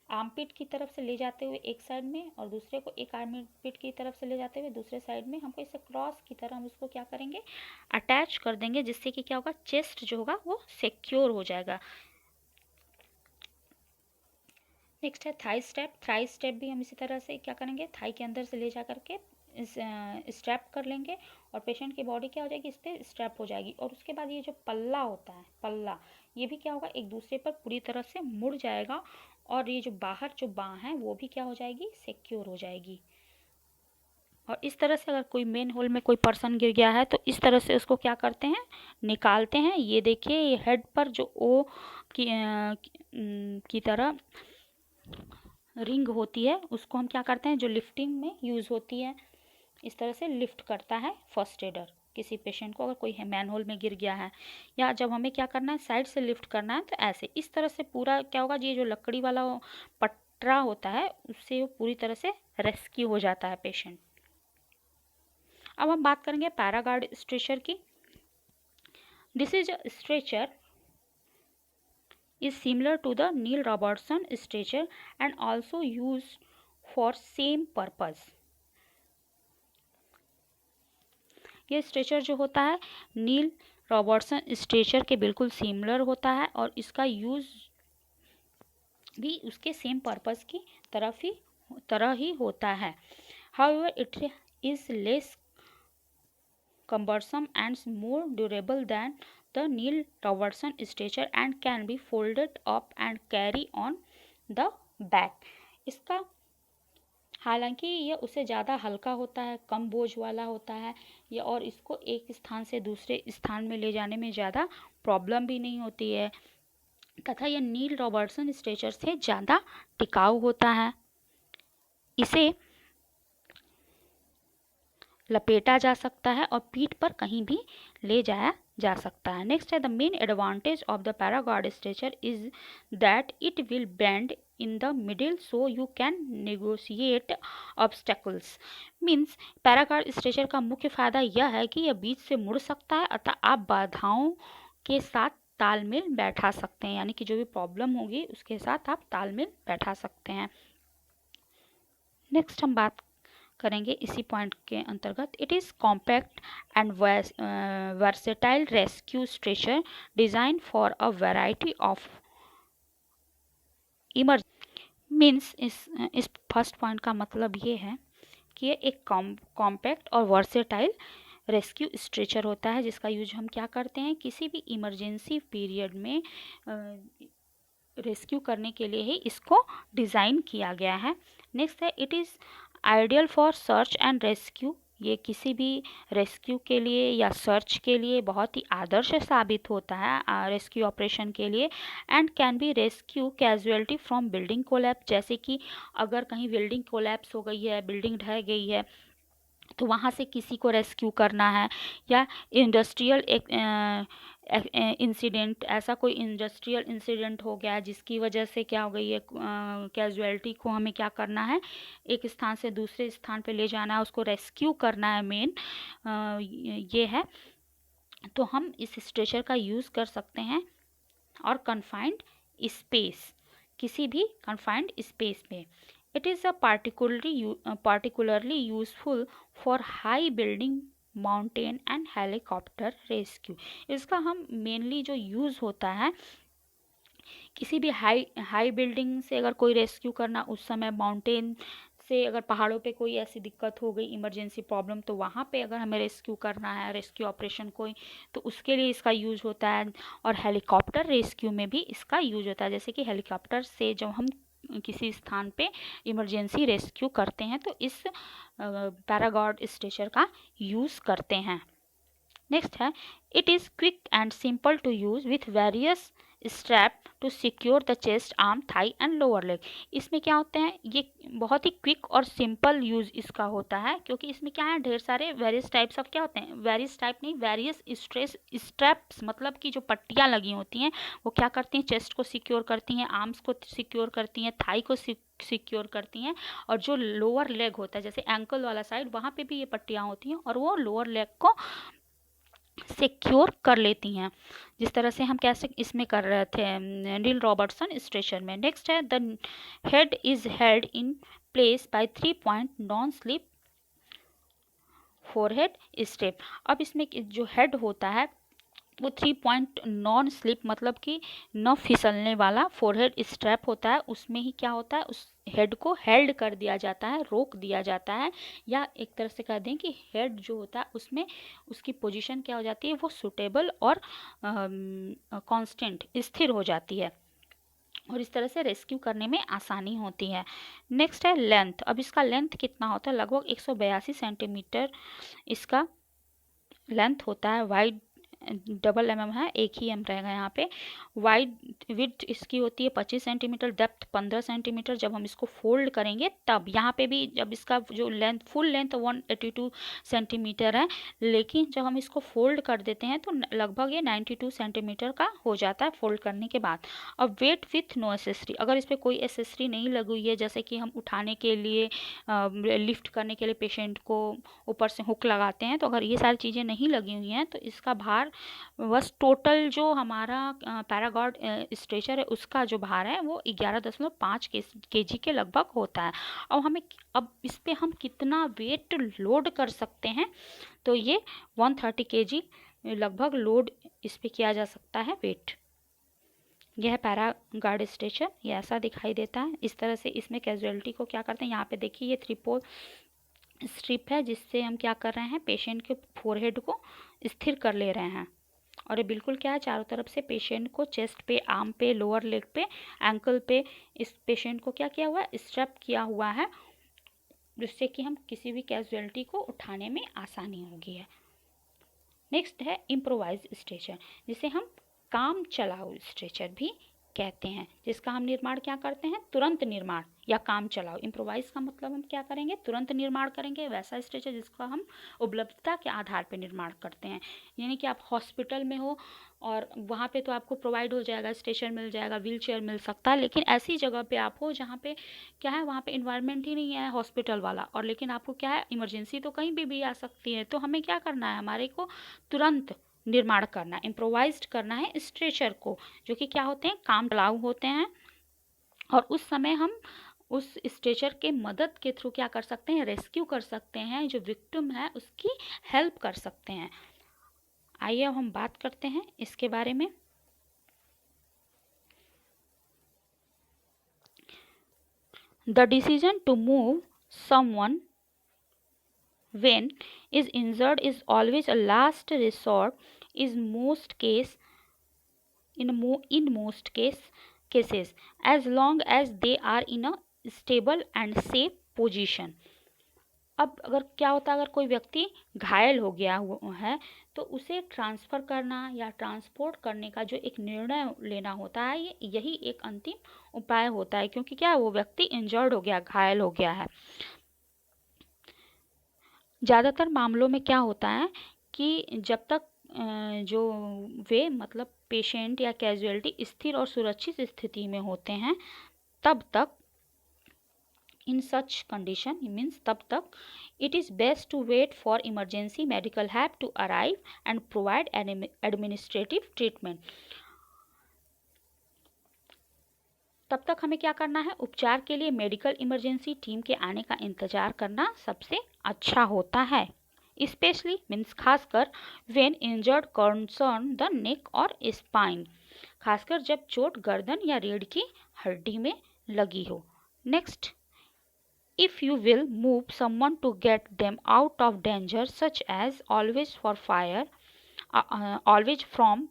आर्मपिट की तरफ से ले जाते हुए एक साइड में, और दूसरे को एक आर्मपिट की तरफ से ले जाते हुए दूसरे साइड में, हमको इसे क्रॉस की तरह हम उसको क्या करेंगे, अटैच कर देंगे, जिससे कि क्या होगा, चेस्ट जो होगा वो सिक्योर हो जाएगा। नेक्स्ट है थाई स्टेप। थाई स्टेप भी हम इसी तरह से क्या करेंगे, थाई के अंदर से ले जा करके स्ट्रैप कर लेंगे और पेशेंट की बॉडी क्या हो जाएगी, इस पर स्ट्रैप हो जाएगी। और उसके बाद ये जो पल्ला होता है, पल्ला, ये भी क्या होगा, एक दूसरे पर पूरी तरह से मुड़ जाएगा और ये जो बाहर जो बाँह है वो भी क्या हो जाएगी, सिक्योर हो जाएगी। और इस तरह से अगर कोई मेन होल में कोई पर्सन गिर गया है तो इस तरह से उसको क्या करते हैं, निकालते हैं। ये देखिए, ये हेड पर जो ओ की तरह रिंग होती है उसको हम क्या करते हैं, जो लिफ्टिंग में यूज़ होती है, इस तरह से लिफ्ट करता है फर्स्ट एडर किसी पेशेंट को, अगर कोई मैन होल में गिर गया है, या जब हमें क्या करना है, साइड से लिफ्ट करना है, तो ऐसे इस तरह से पूरा क्या होगा, ये जो लकड़ी वाला पटरा होता है उससे वो पूरी तरह से रेस्क्यू हो जाता है पेशेंट। अब हम बात करेंगे पैरागार्ड स्ट्रेचर की। This is a stretcher is similar to the Neil Robertson stretcher and also used for same purpose. ये स्ट्रेचर जो होता है नील रॉबर्टसन स्ट्रेचर के बिल्कुल सिमिलर होता है और इसका यूज़ भी उसके सेम पर्पस की तरह ही होता है। However, it is less cumbersome and more durable than the Neil Robertson stretcher and can be folded up and carry on the back. इसका हालांकि यह उससे ज़्यादा हल्का होता है, कम बोझ वाला होता है, या और इसको एक स्थान से दूसरे स्थान में ले जाने में ज़्यादा प्रॉब्लम भी नहीं होती है, तथा यह नील रॉबर्टसन स्ट्रेचर से ज़्यादा टिकाऊ होता है। इसे लपेटा जा सकता है और पीठ पर कहीं भी ले जाया जा सकता है। नेक्स्ट है the main advantage of the Paraguard stretcher is that it will bend in the middle so you can negotiate obstacles. Means Paraguard stretcher का मुख्य फायदा यह है कि यह बीच से मुड़ सकता है अतः आप बाधाओं के साथ तालमेल बैठा सकते हैं, यानी कि जो भी प्रॉब्लम होगी उसके साथ आप तालमेल बैठा सकते हैं। नेक्स्ट हम बात करेंगे इसी पॉइंट के अंतर्गत, it is compact and versatile rescue stretcher design for a variety of means इस फर्स्ट पॉइंट का मतलब ये है कि ये एक कॉम्पैक्ट और वर्सेटाइल रेस्क्यू स्ट्रेचर होता है जिसका यूज हम क्या करते हैं, किसी भी इमरजेंसी पीरियड में रेस्क्यू करने के लिए ही इसको डिज़ाइन किया गया है। नेक्स्ट है it is ideal for search and rescue ये किसी भी रेस्क्यू के लिए या सर्च के लिए बहुत ही आदर्श साबित होता है रेस्क्यू ऑपरेशन के लिए। And can be rescue casualty from building collapse, जैसे कि अगर कहीं बिल्डिंग कोलैप्स हो गई है, बिल्डिंग ढह गई है, तो वहाँ से किसी को रेस्क्यू करना है, या इंडस्ट्रियल इंसिडेंट, ऐसा कोई इंडस्ट्रियल इंसिडेंट हो गया जिसकी वजह से क्या हो गई है, कैजुअलिटी को हमें क्या करना है, एक स्थान से दूसरे स्थान पे ले जाना है, उसको रेस्क्यू करना है, मेन ये है। तो हम इस स्ट्रेचर का यूज़ कर सकते हैं। और कन्फाइंड स्पेस, किसी भी कन्फाइंड स्पेस में। It is a particularly useful for high building, mountain and helicopter rescue. इसका हम मेनली जो यूज़ होता है किसी भी हाई बिल्डिंग से अगर कोई रेस्क्यू करना, उस समय माउंटेन से अगर पहाड़ों पे कोई ऐसी दिक्कत हो गई, इमरजेंसी प्रॉब्लम, तो वहाँ पे अगर हमें रेस्क्यू करना है, रेस्क्यू ऑपरेशन कोई, तो उसके लिए इसका यूज़ होता है। और हेलीकॉप्टर रेस्क्यू में भी इसका यूज़ होता है, जैसे कि हेलीकॉप्टर से जब हम किसी स्थान पे इमरजेंसी रेस्क्यू करते हैं तो इस पैरागॉर्ड स्ट्रेचर का यूज़ करते हैं। नेक्स्ट है, it is quick and simple to use with various strap to secure the chest, arm, thigh and lower leg. इसमें क्या होते हैं, ये बहुत ही क्विक और सिंपल यूज़ इसका होता है, क्योंकि इसमें क्या है, ढेर सारे वेरियस टाइप्स ऑफ क्या होते हैं, वेरियस टाइप नहीं, वेरियस स्ट्रैप्स, मतलब कि जो पट्टियाँ लगी होती हैं वो क्या करती हैं, चेस्ट को सिक्योर करती हैं, आर्म्स को सिक्योर करती हैं, थाई को सिक्योर करती हैं, और जो लोअर लेग होता है जैसे एंकल वाला साइड, वहाँ पे भी ये पट्टियाँ होती हैं और वो लोअर लेग को सिक्योर कर लेती हैं, जिस तरह से हम कैसे इसमें कर रहे थे नील रॉबर्टसन स्ट्रेचर में। नेक्स्ट है, the head is held in place by 3 point non slip forehead strap. अब इसमें जो हेड होता है वो 3 पॉइंट नॉन स्लिप, मतलब कि न फिसलने वाला फोरहेड स्ट्रैप होता है। उसमें ही क्या होता है, उस हेड को हेल्ड कर दिया जाता है, रोक दिया जाता है, या एक तरह से कह दें कि हेड जो होता है उसमें उसकी पोजीशन क्या हो जाती है, वो सुटेबल और कांस्टेंट, स्थिर हो जाती है, और इस तरह से रेस्क्यू करने में आसानी होती है। नेक्स्ट है लेंथ। अब इसका लेंथ कितना होता है, लगभग 182 सेंटीमीटर इसका लेंथ होता है। वाइड डबल mm है, एक ही m रहेगा यहाँ पे। वाइड विड्थ इसकी होती है 25 सेंटीमीटर, डेप्थ 15 सेंटीमीटर। जब हम इसको फोल्ड करेंगे तब यहाँ पे भी, जब इसका जो लेंथ फुल लेंथ 182 सेंटीमीटर है, लेकिन जब हम इसको फोल्ड कर देते हैं तो लगभग ये 92 सेंटीमीटर का हो जाता है फोल्ड करने के बाद। अब वेट विथ नो एसेसरी, अगर इस पर कोई एसेसरी नहीं लगी हुई है, जैसे कि हम उठाने के लिए, लिफ्ट करने के लिए पेशेंट को ऊपर से हुक लगाते हैं, तो अगर ये सारी चीज़ें नहीं लगी हुई हैं तो इसका भार बस टोटल जो हमारा पैरागॉर्ड स्ट्रेचर है उसका जो भार है वो 11.5 kg के लगभग होता है। अब इस पे हम कितना वेट लोड कर सकते हैं, तो ये 130 kg लगभग लोड इस पे किया जा सकता है वेट। यह है पैरागॉर्ड स्ट्रेचर, ये ऐसा दिखाई देता है। इस तरह से इसमें कैजुअलिटी को क्या करते हैं, यहाँ पे देखिए ये 3-पोल स्ट्रिप है जिससे हम क्या कर रहे हैं, पेशेंट के फोरहेड को स्थिर कर ले रहे हैं, और ये बिल्कुल क्या है, चारों तरफ से पेशेंट को चेस्ट पे, आर्म पे, लोअर लेग पे, एंकल पे इस पेशेंट को क्या किया हुआ है, स्ट्रैप किया हुआ है, जिससे कि हम किसी भी कैजुअलिटी को उठाने में आसानी होगी है। नेक्स्ट है इम्प्रोवाइज स्ट्रेचर, जिसे हम काम चलाऊ स्ट्रेचर भी कहते हैं, जिसका हम निर्माण क्या करते हैं, तुरंत निर्माण या काम चलाओ। इम्प्रोवाइज का मतलब हम क्या करेंगे, तुरंत निर्माण करेंगे। वैसा स्ट्रेचर जिसका हम उपलब्धता के आधार पर निर्माण करते हैं, यानी कि आप हॉस्पिटल में हो और वहाँ पे तो आपको प्रोवाइड हो जाएगा, स्ट्रेचर मिल जाएगा, व्हील चेयर मिल सकता है, लेकिन ऐसी जगह पे आप हो जहाँ पे क्या है, वहाँ पे इन्वायरमेंट ही नहीं है हॉस्पिटल वाला, और लेकिन आपको क्या है, इमरजेंसी तो कहीं भी आ सकती है, तो हमें क्या करना है, हमारे को तुरंत निर्माण करना, इम्प्रोवाइज्ड करना है स्ट्रेचर को, जो कि क्या होते हैं, काम चलाऊ होते हैं। और उस समय हम उस स्ट्रेचर के मदद के थ्रू क्या कर सकते हैं, रेस्क्यू कर सकते हैं, जो विक्टिम है उसकी हेल्प कर सकते हैं। आइए अब हम बात करते हैं इसके बारे में। The decision to move someone when is injured is always a last resort, is most case in most cases, as long as they are in a stable and safe position. अब अगर क्या होता है, अगर कोई व्यक्ति घायल हो गया है तो उसे ट्रांसफ़र करना या ट्रांसपोर्ट करने का जो एक निर्णय लेना होता है, यही एक अंतिम उपाय होता है, क्योंकि क्या है, वो व्यक्ति इंजर्ड हो गया, घायल हो गया है। ज़्यादातर मामलों में क्या होता है कि जब तक जो वे मतलब पेशेंट या कैजुअल्टी स्थिर और सुरक्षित स्थिति में होते हैं, तब तक in such condition means तब तक it is best to wait for emergency medical help to arrive and provide an administrative treatment. तब तक हमें क्या करना है, उपचार के लिए मेडिकल इमरजेंसी टीम के आने का इंतजार करना सबसे अच्छा होता है, स्पेशली मीन्स खासकर when injured concern the neck और स्पाइन, खासकर जब चोट गर्दन या रीढ़ की हड्डी में लगी हो। Next, if you will move someone to get them out of danger, such as always from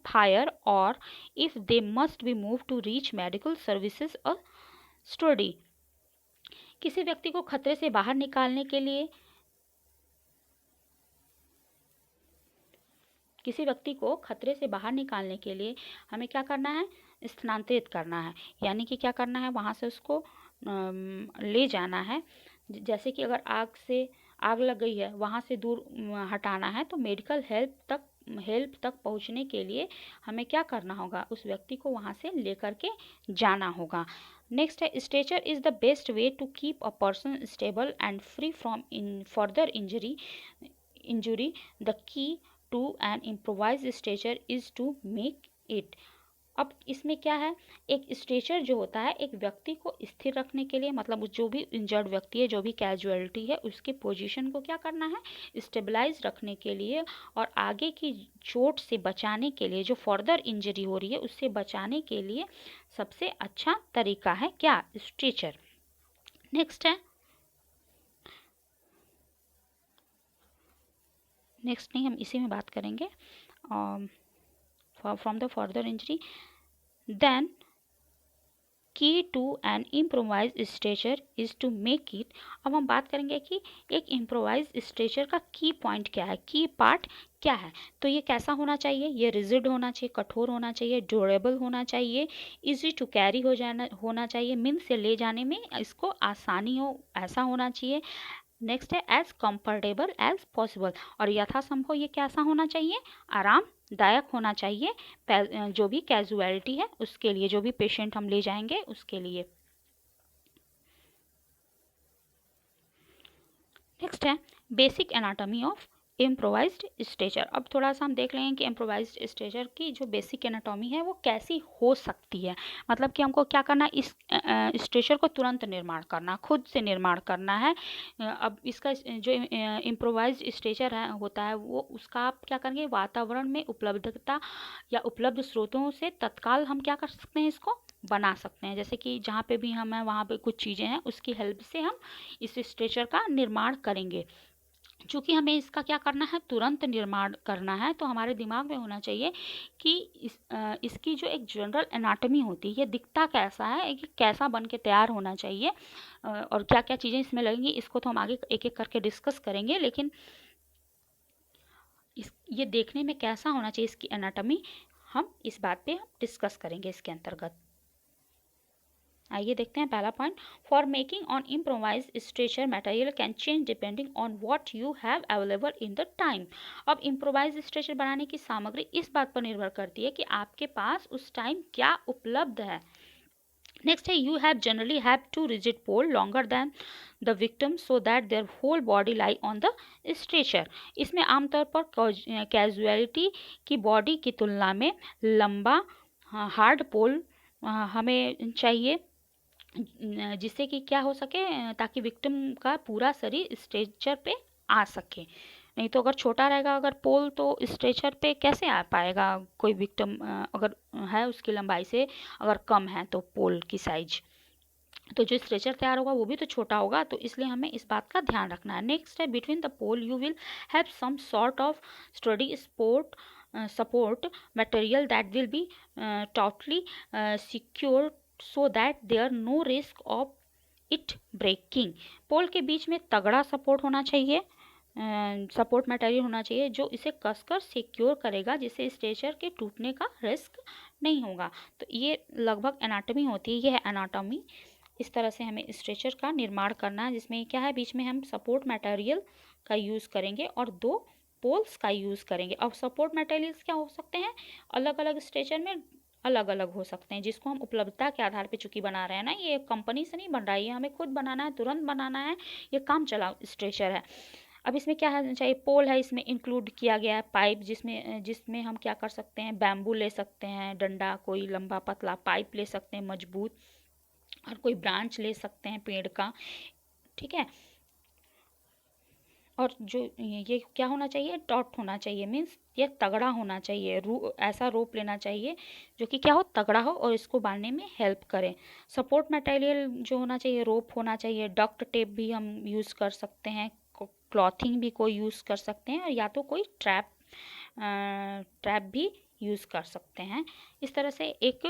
fire, or if they must be moved to reach medical services a study, किसी व्यक्ति को खतरे से बाहर निकालने के लिए हमें क्या करना है, स्थानांतरित करना है, यानी कि क्या करना है, वहाँ से उसको ले जाना है। जैसे कि अगर आग लग गई है, वहाँ से दूर हटाना है, तो मेडिकल हेल्प तक पहुँचने के लिए हमें क्या करना होगा, उस व्यक्ति को वहाँ से लेकर के जाना होगा। नेक्स्ट है, stretcher is the best way to keep a person stable and free from further injury. The key to an improvise stretcher is to make it. अब इसमें क्या है, एक स्ट्रेचर जो होता है एक व्यक्ति को स्थिर रखने के लिए, मतलब जो भी इंजर्ड व्यक्ति है, जो भी कैजुअलिटी है, उसके पोजीशन को क्या करना है, स्टेबलाइज रखने के लिए और आगे की चोट से बचाने के लिए, जो फर्दर इंजरी हो रही है उससे बचाने के लिए सबसे अच्छा तरीका है क्या, स्ट्रेचर। नेक्स्ट नहीं, हम इसी में बात करेंगे from the further injury. Then key to an improvise stretcher is to make it. अब हम बात करेंगे कि एक इम्प्रोवाइज स्ट्रेचर का की पॉइंट क्या है, की पार्ट क्या है। तो ये कैसा होना चाहिए, ये रिजिड होना चाहिए, कठोर होना चाहिए, ड्यूरेबल होना चाहिए, इजी टू कैरी होना चाहिए, मीन्स से ले जाने में इसको आसानी हो, ऐसा होना चाहिए। नेक्स्ट है, एज कंफर्टेबल एज पॉसिबल, और यथासंभव ये कैसा होना चाहिए, आरामदायक होना चाहिए, जो भी कैजुअलिटी है उसके लिए, जो भी पेशेंट हम ले जाएंगे उसके लिए। नेक्स्ट है, basic anatomy of improvised stretcher. अब थोड़ा सा हम देख लेंगे कि इम्प्रोवाइज्ड स्ट्रेचर की जो बेसिक एनाटॉमी है वो कैसी हो सकती है, मतलब कि हमको क्या करना है, इस स्ट्रेचर को तुरंत निर्माण करना, खुद से निर्माण करना है। अब इसका जो इम्प्रोवाइज्ड स्ट्रेचर होता है वो उसका आप क्या करेंगे, वातावरण में उपलब्धता या उपलब्ध स्रोतों से तत्काल हम क्या कर सकते हैं, इसको बना सकते हैं। जैसे कि जहाँ पे भी हम हैं वहाँ पे कुछ चीज़ें हैं, उसकी हेल्प से हम इस स्ट्रेचर का निर्माण करेंगे। चूँकि हमें इसका क्या करना है, तुरंत निर्माण करना है, तो हमारे दिमाग में होना चाहिए कि इसकी जो एक जनरल एनाटॉमी होती है, ये दिखता कैसा है, कि कैसा बन के तैयार होना चाहिए और क्या क्या चीज़ें इसमें लगेंगी, इसको तो हम आगे एक एक करके डिस्कस करेंगे। लेकिन ये देखने में कैसा होना चाहिए इसकी एनाटॉमी, हम इस बात पे हम डिस्कस करेंगे इसके अंतर्गत। आइए देखते हैं पहला point, for making on improvise stretcher material can change depending on what you have available in the time. अब इम्प्रोवाइज स्ट्रेचर बनाने की सामग्री इस बात पर निर्भर करती है कि आपके पास उस टाइम क्या उपलब्ध है। नेक्स्ट है, you have generally have two rigid pole longer than the victim so that their whole body lie on the stretcher. इसमें आमतौर पर कैजुअलिटी की बॉडी की तुलना में लंबा हार्ड पोल हमें चाहिए, जिससे कि क्या हो सके, ताकि विक्टिम का पूरा शरीर स्ट्रेचर पे आ सके। नहीं तो अगर छोटा रहेगा अगर पोल, तो स्ट्रेचर पे कैसे आ पाएगा कोई विक्टिम, अगर है उसकी लंबाई से अगर कम है तो पोल की साइज, तो जो स्ट्रेचर तैयार होगा वो भी तो छोटा होगा, तो इसलिए हमें इस बात का ध्यान रखना है। नेक्स्ट है, between the pole you will have some sort of sturdy support material that will be tautly secured so that there no risk of it breaking. Pole के बीच में तगड़ा सपोर्ट होना चाहिए, सपोर्ट मटेरियल होना चाहिए जो इसे कसकर सिक्योर करेगा, जिससे स्ट्रेचर के टूटने का रिस्क नहीं होगा। तो ये लगभग एनाटॉमी होती है, ये है एनाटॉमी। इस तरह से हमें स्ट्रेचर का निर्माण करना है, जिसमें क्या है, बीच में हम सपोर्ट मटेरियल का यूज़ करेंगे और 2 पोल्स का यूज़ करेंगे। अब सपोर्ट मटेरियल्स क्या हो सकते हैं, अलग अलग स्ट्रेचर में अलग अलग हो सकते हैं, जिसको हम उपलब्धता के आधार पे चूंकि बना रहे हैं ना, ये कंपनी से नहीं बन रहा है, ये हमें खुद बनाना है, तुरंत बनाना है, ये काम चलाओ स्ट्रेचर है। अब इसमें क्या है चाहिए, पोल है, इसमें इंक्लूड किया गया है पाइप, जिसमें हम क्या कर सकते हैं, बैम्बू ले सकते हैं, डंडा, कोई लंबा पतला पाइप ले सकते हैं मजबूत, और कोई ब्रांच ले सकते हैं पेड़ का, ठीक है। और जो ये क्या होना चाहिए, टॉट होना चाहिए, मीन्स ये तगड़ा होना चाहिए, ऐसा रोप लेना चाहिए जो कि क्या हो, तगड़ा हो और इसको बांधने में हेल्प करे। सपोर्ट मटेरियल जो होना चाहिए, रोप होना चाहिए, डक्ट टेप भी हम यूज़ कर सकते हैं, क्लॉथिंग भी कोई यूज़ कर सकते हैं, और या तो कोई ट्रैप भी यूज़ कर सकते हैं। इस तरह से एक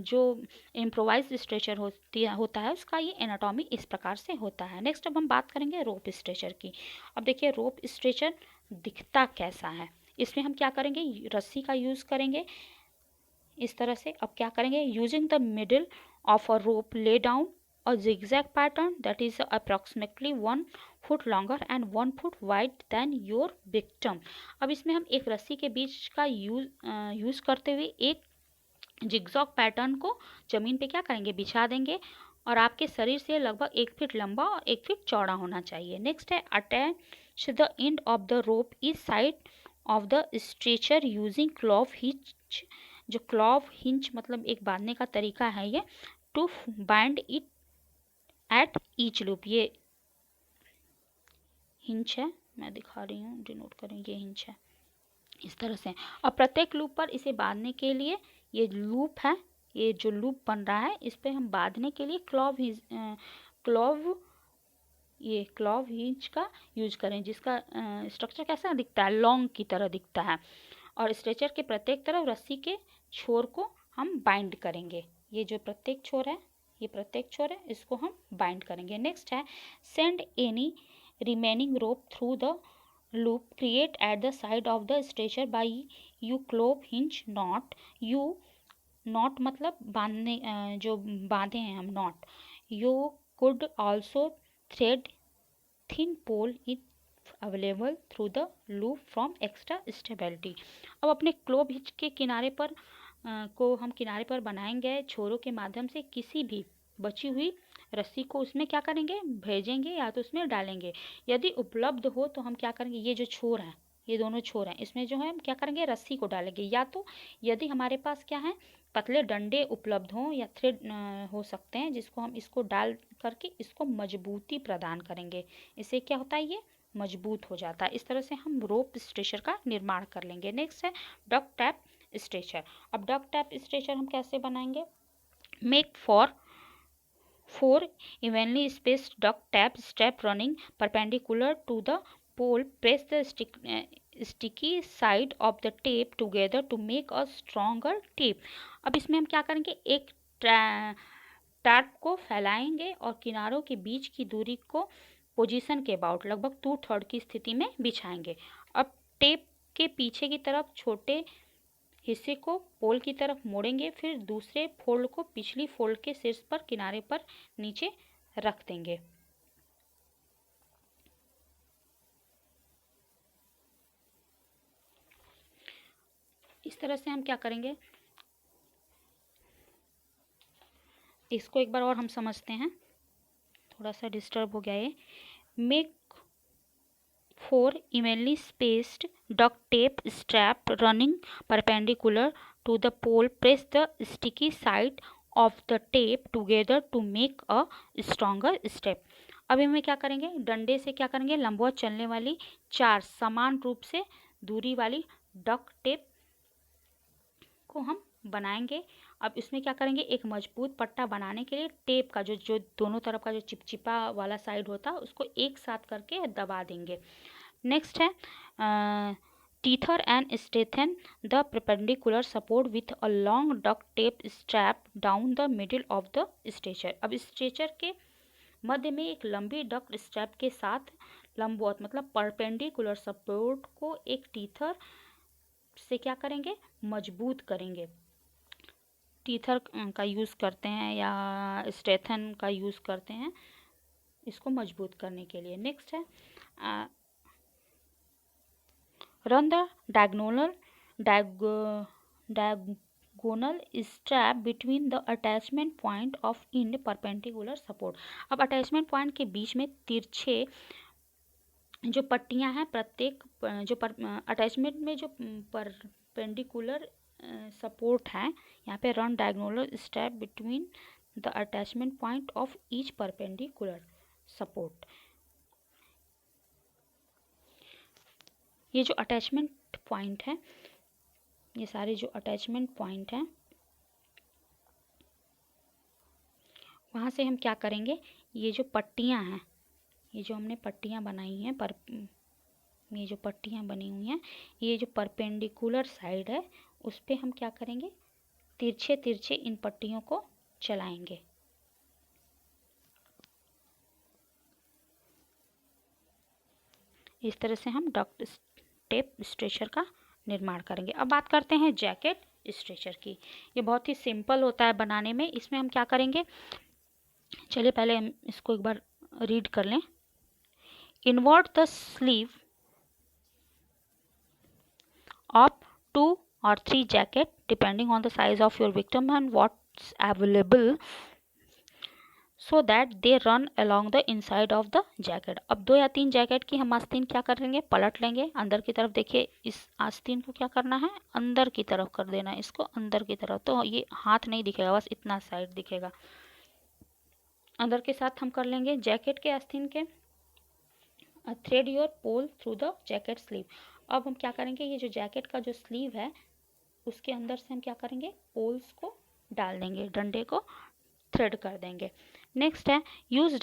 जो इम्प्रोवाइज स्ट्रेचर होता है उसका ये एनाटॉमी इस प्रकार से होता है। नेक्स्ट अब हम बात करेंगे रोप स्ट्रेचर की। अब देखिए रोप स्ट्रेचर दिखता कैसा है, इसमें हम क्या करेंगे, रस्सी का यूज़ करेंगे इस तरह से। अब क्या करेंगे, using the middle of a rope lay down a zigzag pattern that is approximately 1 foot longer and 1 foot wide than your victim। अब इसमें हम एक रस्सी के बीच का यूज़ करते हुए एक जिगजॉग पैटर्न को ज़मीन पे क्या करेंगे, बिछा देंगे, और आपके शरीर से लगभग 1 फीट लंबा और 1 फीट चौड़ा होना चाहिए। नेक्स्ट है attach the end of the rope is side of the stretcher using clove hitch. जो क्लॉव हिंच मतलब एक बांधने का तरीका है ये, to bind it at each loop. ये हिंच है, मैं दिखा रही हूँ, डिनोट करें, ये हिंच है इस तरह से। और प्रत्येक लूप पर इसे बांधने के लिए ये लूप है, ये जो लूप बन रहा है इस पे हम बांधने के लिए क्लॉव हिंच का यूज करें, जिसका स्ट्रक्चर कैसा दिखता है, लॉन्ग की तरह दिखता है। और स्ट्रेचर के प्रत्येक तरफ रस्सी के छोर को हम बाइंड करेंगे। ये जो प्रत्येक छोर है, ये प्रत्येक छोर है, इसको हम बाइंड करेंगे। नेक्स्ट है send any remaining rope through the loop create at the side of the stretcher by you clove hitch knot. You knot मतलब बांधने, जो बांधे हैं हम, knot. You could also thread thin pole it available through the loop from extra stability. अब अपने क्लोव हिंच के किनारे पर को हम किनारे पर बनाएंगे छोरों के माध्यम से किसी भी बची हुई रस्सी को उसमें क्या करेंगे, भेजेंगे या तो उसमें डालेंगे। यदि उपलब्ध हो तो हम क्या करेंगे, ये जो छोर हैं, ये दोनों छोर हैं, इसमें जो है हम क्या करेंगे, रस्सी को डालेंगे, या तो यदि हमारे पास क्या है, पतले डंडे उपलब्ध हों या थ्रेड हो सकते हैं, जिसको हम इसको डाल करके इसको मजबूती प्रदान करेंगे। इससे क्या होता है, ये मजबूत हो जाता है। इस तरह से हम रोप स्ट्रेचर का निर्माण कर लेंगे। नेक्स्ट है डक टैप स्ट्रेचर। अब डक टैप स्ट्रेचर हम कैसे बनाएंगे, make for 4 evenly spaced duct tape strap running perpendicular to the pole. Press the sticky side of the tape together to make a stronger tape। अब इसमें हम क्या करेंगे, एक टैप को फैलाएंगे और किनारों के बीच की दूरी को पोजीशन के अबाउट लगभग 2/3 की स्थिति में बिछाएंगे। अब टेप के पीछे की तरफ छोटे हिस्से को पोल की तरफ मोड़ेंगे, फिर दूसरे फोल्ड को पिछली फोल्ड के शीर्ष पर किनारे पर नीचे रख देंगे। इस तरह से हम क्या करेंगे, इसको एक बार और हम समझते हैं, थोड़ा सा डिस्टर्ब हो गया ये। Make 4 evenly spaced duct tape strap running perpendicular to the pole. Press the sticky side of the tape together to make a stronger step। अभी हमें क्या करेंगे, डंडे से क्या करेंगे, लंबवत चलने वाली 4 समान रूप से दूरी वाली डक टेप को हम बनाएंगे। अब इसमें क्या करेंगे, एक मजबूत पट्टा बनाने के लिए टेप का जो दोनों तरफ का जो चिपचिपा वाला साइड होता है उसको एक साथ करके दबा देंगे। नेक्स्ट है tether and strengthen the perpendicular support with a long duct tape strap down the middle of the stretcher. अब स्ट्रेचर के मध्य में एक लंबी डक्ट स्ट्रैप के साथ लंबवत मतलब परपेंडिकुलर सपोर्ट को एक टीथर से क्या करेंगे, मजबूत करेंगे। टीथर का यूज़ करते हैं या स्टेथन का यूज़ करते हैं इसको मजबूत करने के लिए। नेक्स्ट है run the diagonal strap between the attachment point of in perpendicular support. अब अटैचमेंट पॉइंट के बीच में तिरछे जो पट्टियां हैं, प्रत्येक जो अटैचमेंट में जो परपेंडिकुलर सपोर्ट है, यहाँ पे run diagonal strap between the attachment point of each perpendicular support. ये जो अटैचमेंट पॉइंट है, ये सारे जो अटैचमेंट पॉइंट हैं, वहाँ से हम क्या करेंगे, ये जो पट्टियाँ हैं, ये जो हमने पट्टियाँ बनाई हैं ये जो पट्टियाँ बनी हुई हैं, ये जो परपेंडिकुलर साइड है उस पे हम क्या करेंगे, तिरछे तिरछे इन पट्टियों को चलाएंगे। इस तरह से हम डक्ट टेप स्ट्रेचर का निर्माण करेंगे। अब बात करते हैं जैकेट स्ट्रेचर की। ये बहुत ही सिंपल होता है बनाने में। इसमें हम क्या करेंगे, चलिए पहले हम इसको एक बार रीड कर लें। Invert the sleeve of 2 or 3 jacket depending on the size of your victim and what's available so that they run along the inside of the jacket। अब 2 या 3 जैकेट की हम आस्तीन क्या करेंगे, पलट लेंगे अंदर की तरफ। देखिए इस आस्तीन को क्या करना है, अंदर की तरफ कर देना है, इसको अंदर की तरफ। तो ये हाथ नहीं दिखेगा, बस इतना साइड दिखेगा। अंदर के साथ हम कर लेंगे जैकेट के आस्तीन के। Thread your pole through the jacket sleeve. अब हम क्या करेंगे, ये जो जैकेट का जो स्लीव है उसके अंदर से हम क्या करेंगे, पोल्स को डाल देंगे, डंडे को थ्रेड कर देंगे। नेक्स्ट है use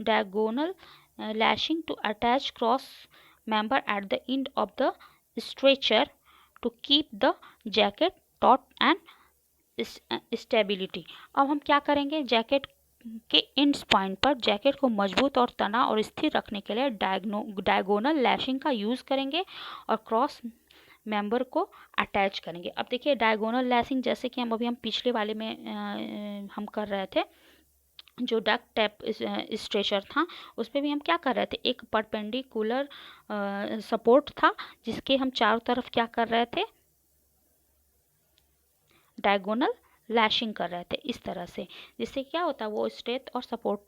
diagonal lashing to attach cross member at the end of the stretcher to keep the jacket taut and stability. अब हम क्या करेंगे, जैकेट के इंड्स पॉइंट पर जैकेट को मजबूत और तना और स्थिर रखने के लिए डायगोनल लैशिंग का यूज़ करेंगे और क्रॉस मेंबर को अटैच करेंगे। अब देखिए डायगोनल लैशिंग जैसे कि हम पिछले वाले में हम कर रहे थे, जो डक्ट टेप स्ट्रेचर था उस पर भी हम क्या कर रहे थे, एक परपेंडिकुलर सपोर्ट था जिसके हम चारों तरफ क्या कर रहे थे, डायगोनल लैशिंग कर रहे थे इस तरह से, जिससे क्या होता है वो स्ट्रेंथ और सपोर्ट,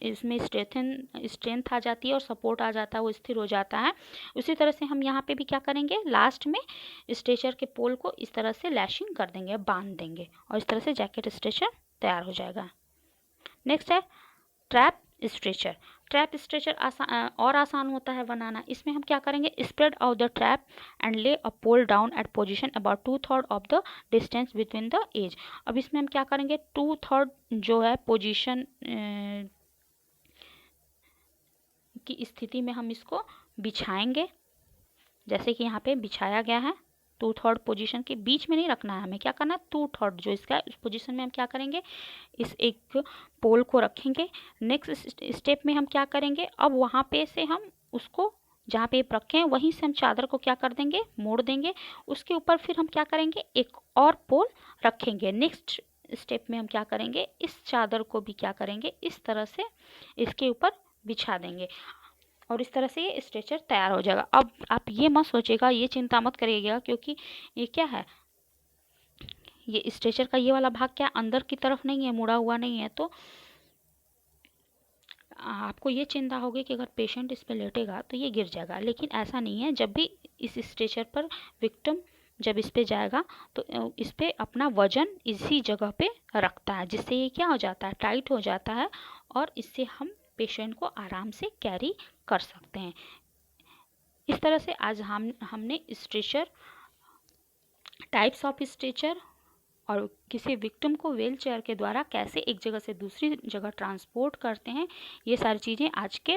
इसमें स्ट्रेंथ आ जाती है और सपोर्ट आ जाता है, वो स्थिर हो जाता है। उसी तरह से हम यहाँ पे भी क्या करेंगे, लास्ट में स्ट्रेचर के पोल को इस तरह से लैशिंग कर देंगे, बांध देंगे और इस तरह से जैकेट स्ट्रेचर तैयार हो जाएगा। नेक्स्ट है ट्रैप स्ट्रेचर। ट्रैप स्ट्रेचर और आसान होता है बनाना। इसमें हम क्या करेंगे, spread out the tarp and lay a pole down at position about 2/3 of the distance between the edge. अब इसमें हम क्या करेंगे, 2/3 जो है पोजीशन की स्थिति में हम इसको बिछाएंगे, जैसे कि यहाँ पे बिछाया गया है। 2/3 पोजीशन के बीच में नहीं रखना है हमें, क्या करना है 2/3 जो इसका उस पोजीशन में हम क्या करेंगे, इस एक पोल को रखेंगे। नेक्स्ट स्टेप में हम क्या करेंगे, अब वहाँ पे से हम उसको जहाँ पे रखें वहीं से हम चादर को क्या कर देंगे, मोड़ देंगे। उसके ऊपर फिर हम क्या करेंगे, एक और पोल रखेंगे। नेक्स्ट स्टेप में हम क्या करेंगे, इस चादर को भी क्या करेंगे, इस तरह से इसके ऊपर बिछा देंगे और इस तरह से ये स्ट्रेचर तैयार हो जाएगा। अब आप ये मत सोचिएगा, ये चिंता मत करिएगा, क्योंकि ये क्या है, ये स्ट्रेचर का ये वाला भाग क्या अंदर की तरफ नहीं है, मुड़ा हुआ नहीं है, तो आपको ये चिंता होगी कि अगर पेशेंट इस पर लेटेगा तो ये गिर जाएगा, लेकिन ऐसा नहीं है। जब भी इस स्ट्रेचर पर विक्टिम जब इस पे जाएगा तो इस पे अपना वजन इसी जगह पे रखता है, जिससे ये क्या हो जाता है, टाइट हो जाता है और इससे हम पेशेंट को आराम से कैरी कर सकते हैं। इस तरह से आज हमने स्ट्रेचर, टाइप्स ऑफ स्ट्रेचर और किसी विक्टिम को व्हील चेयर के द्वारा कैसे एक जगह से दूसरी जगह ट्रांसपोर्ट करते हैं, ये सारी चीज़ें आज के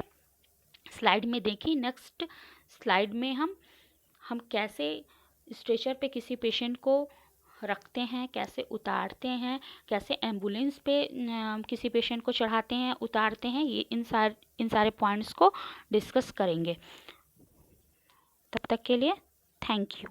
स्लाइड में देखी। नेक्स्ट स्लाइड में हम कैसे स्ट्रेचर पे किसी पेशेंट को रखते हैं, कैसे उतारते हैं, कैसे एम्बुलेंस पे किसी पेशेंट को चढ़ाते हैं, उतारते हैं, ये इन सारे पॉइंट्स को डिस्कस करेंगे। तब तक के लिए थैंक यू।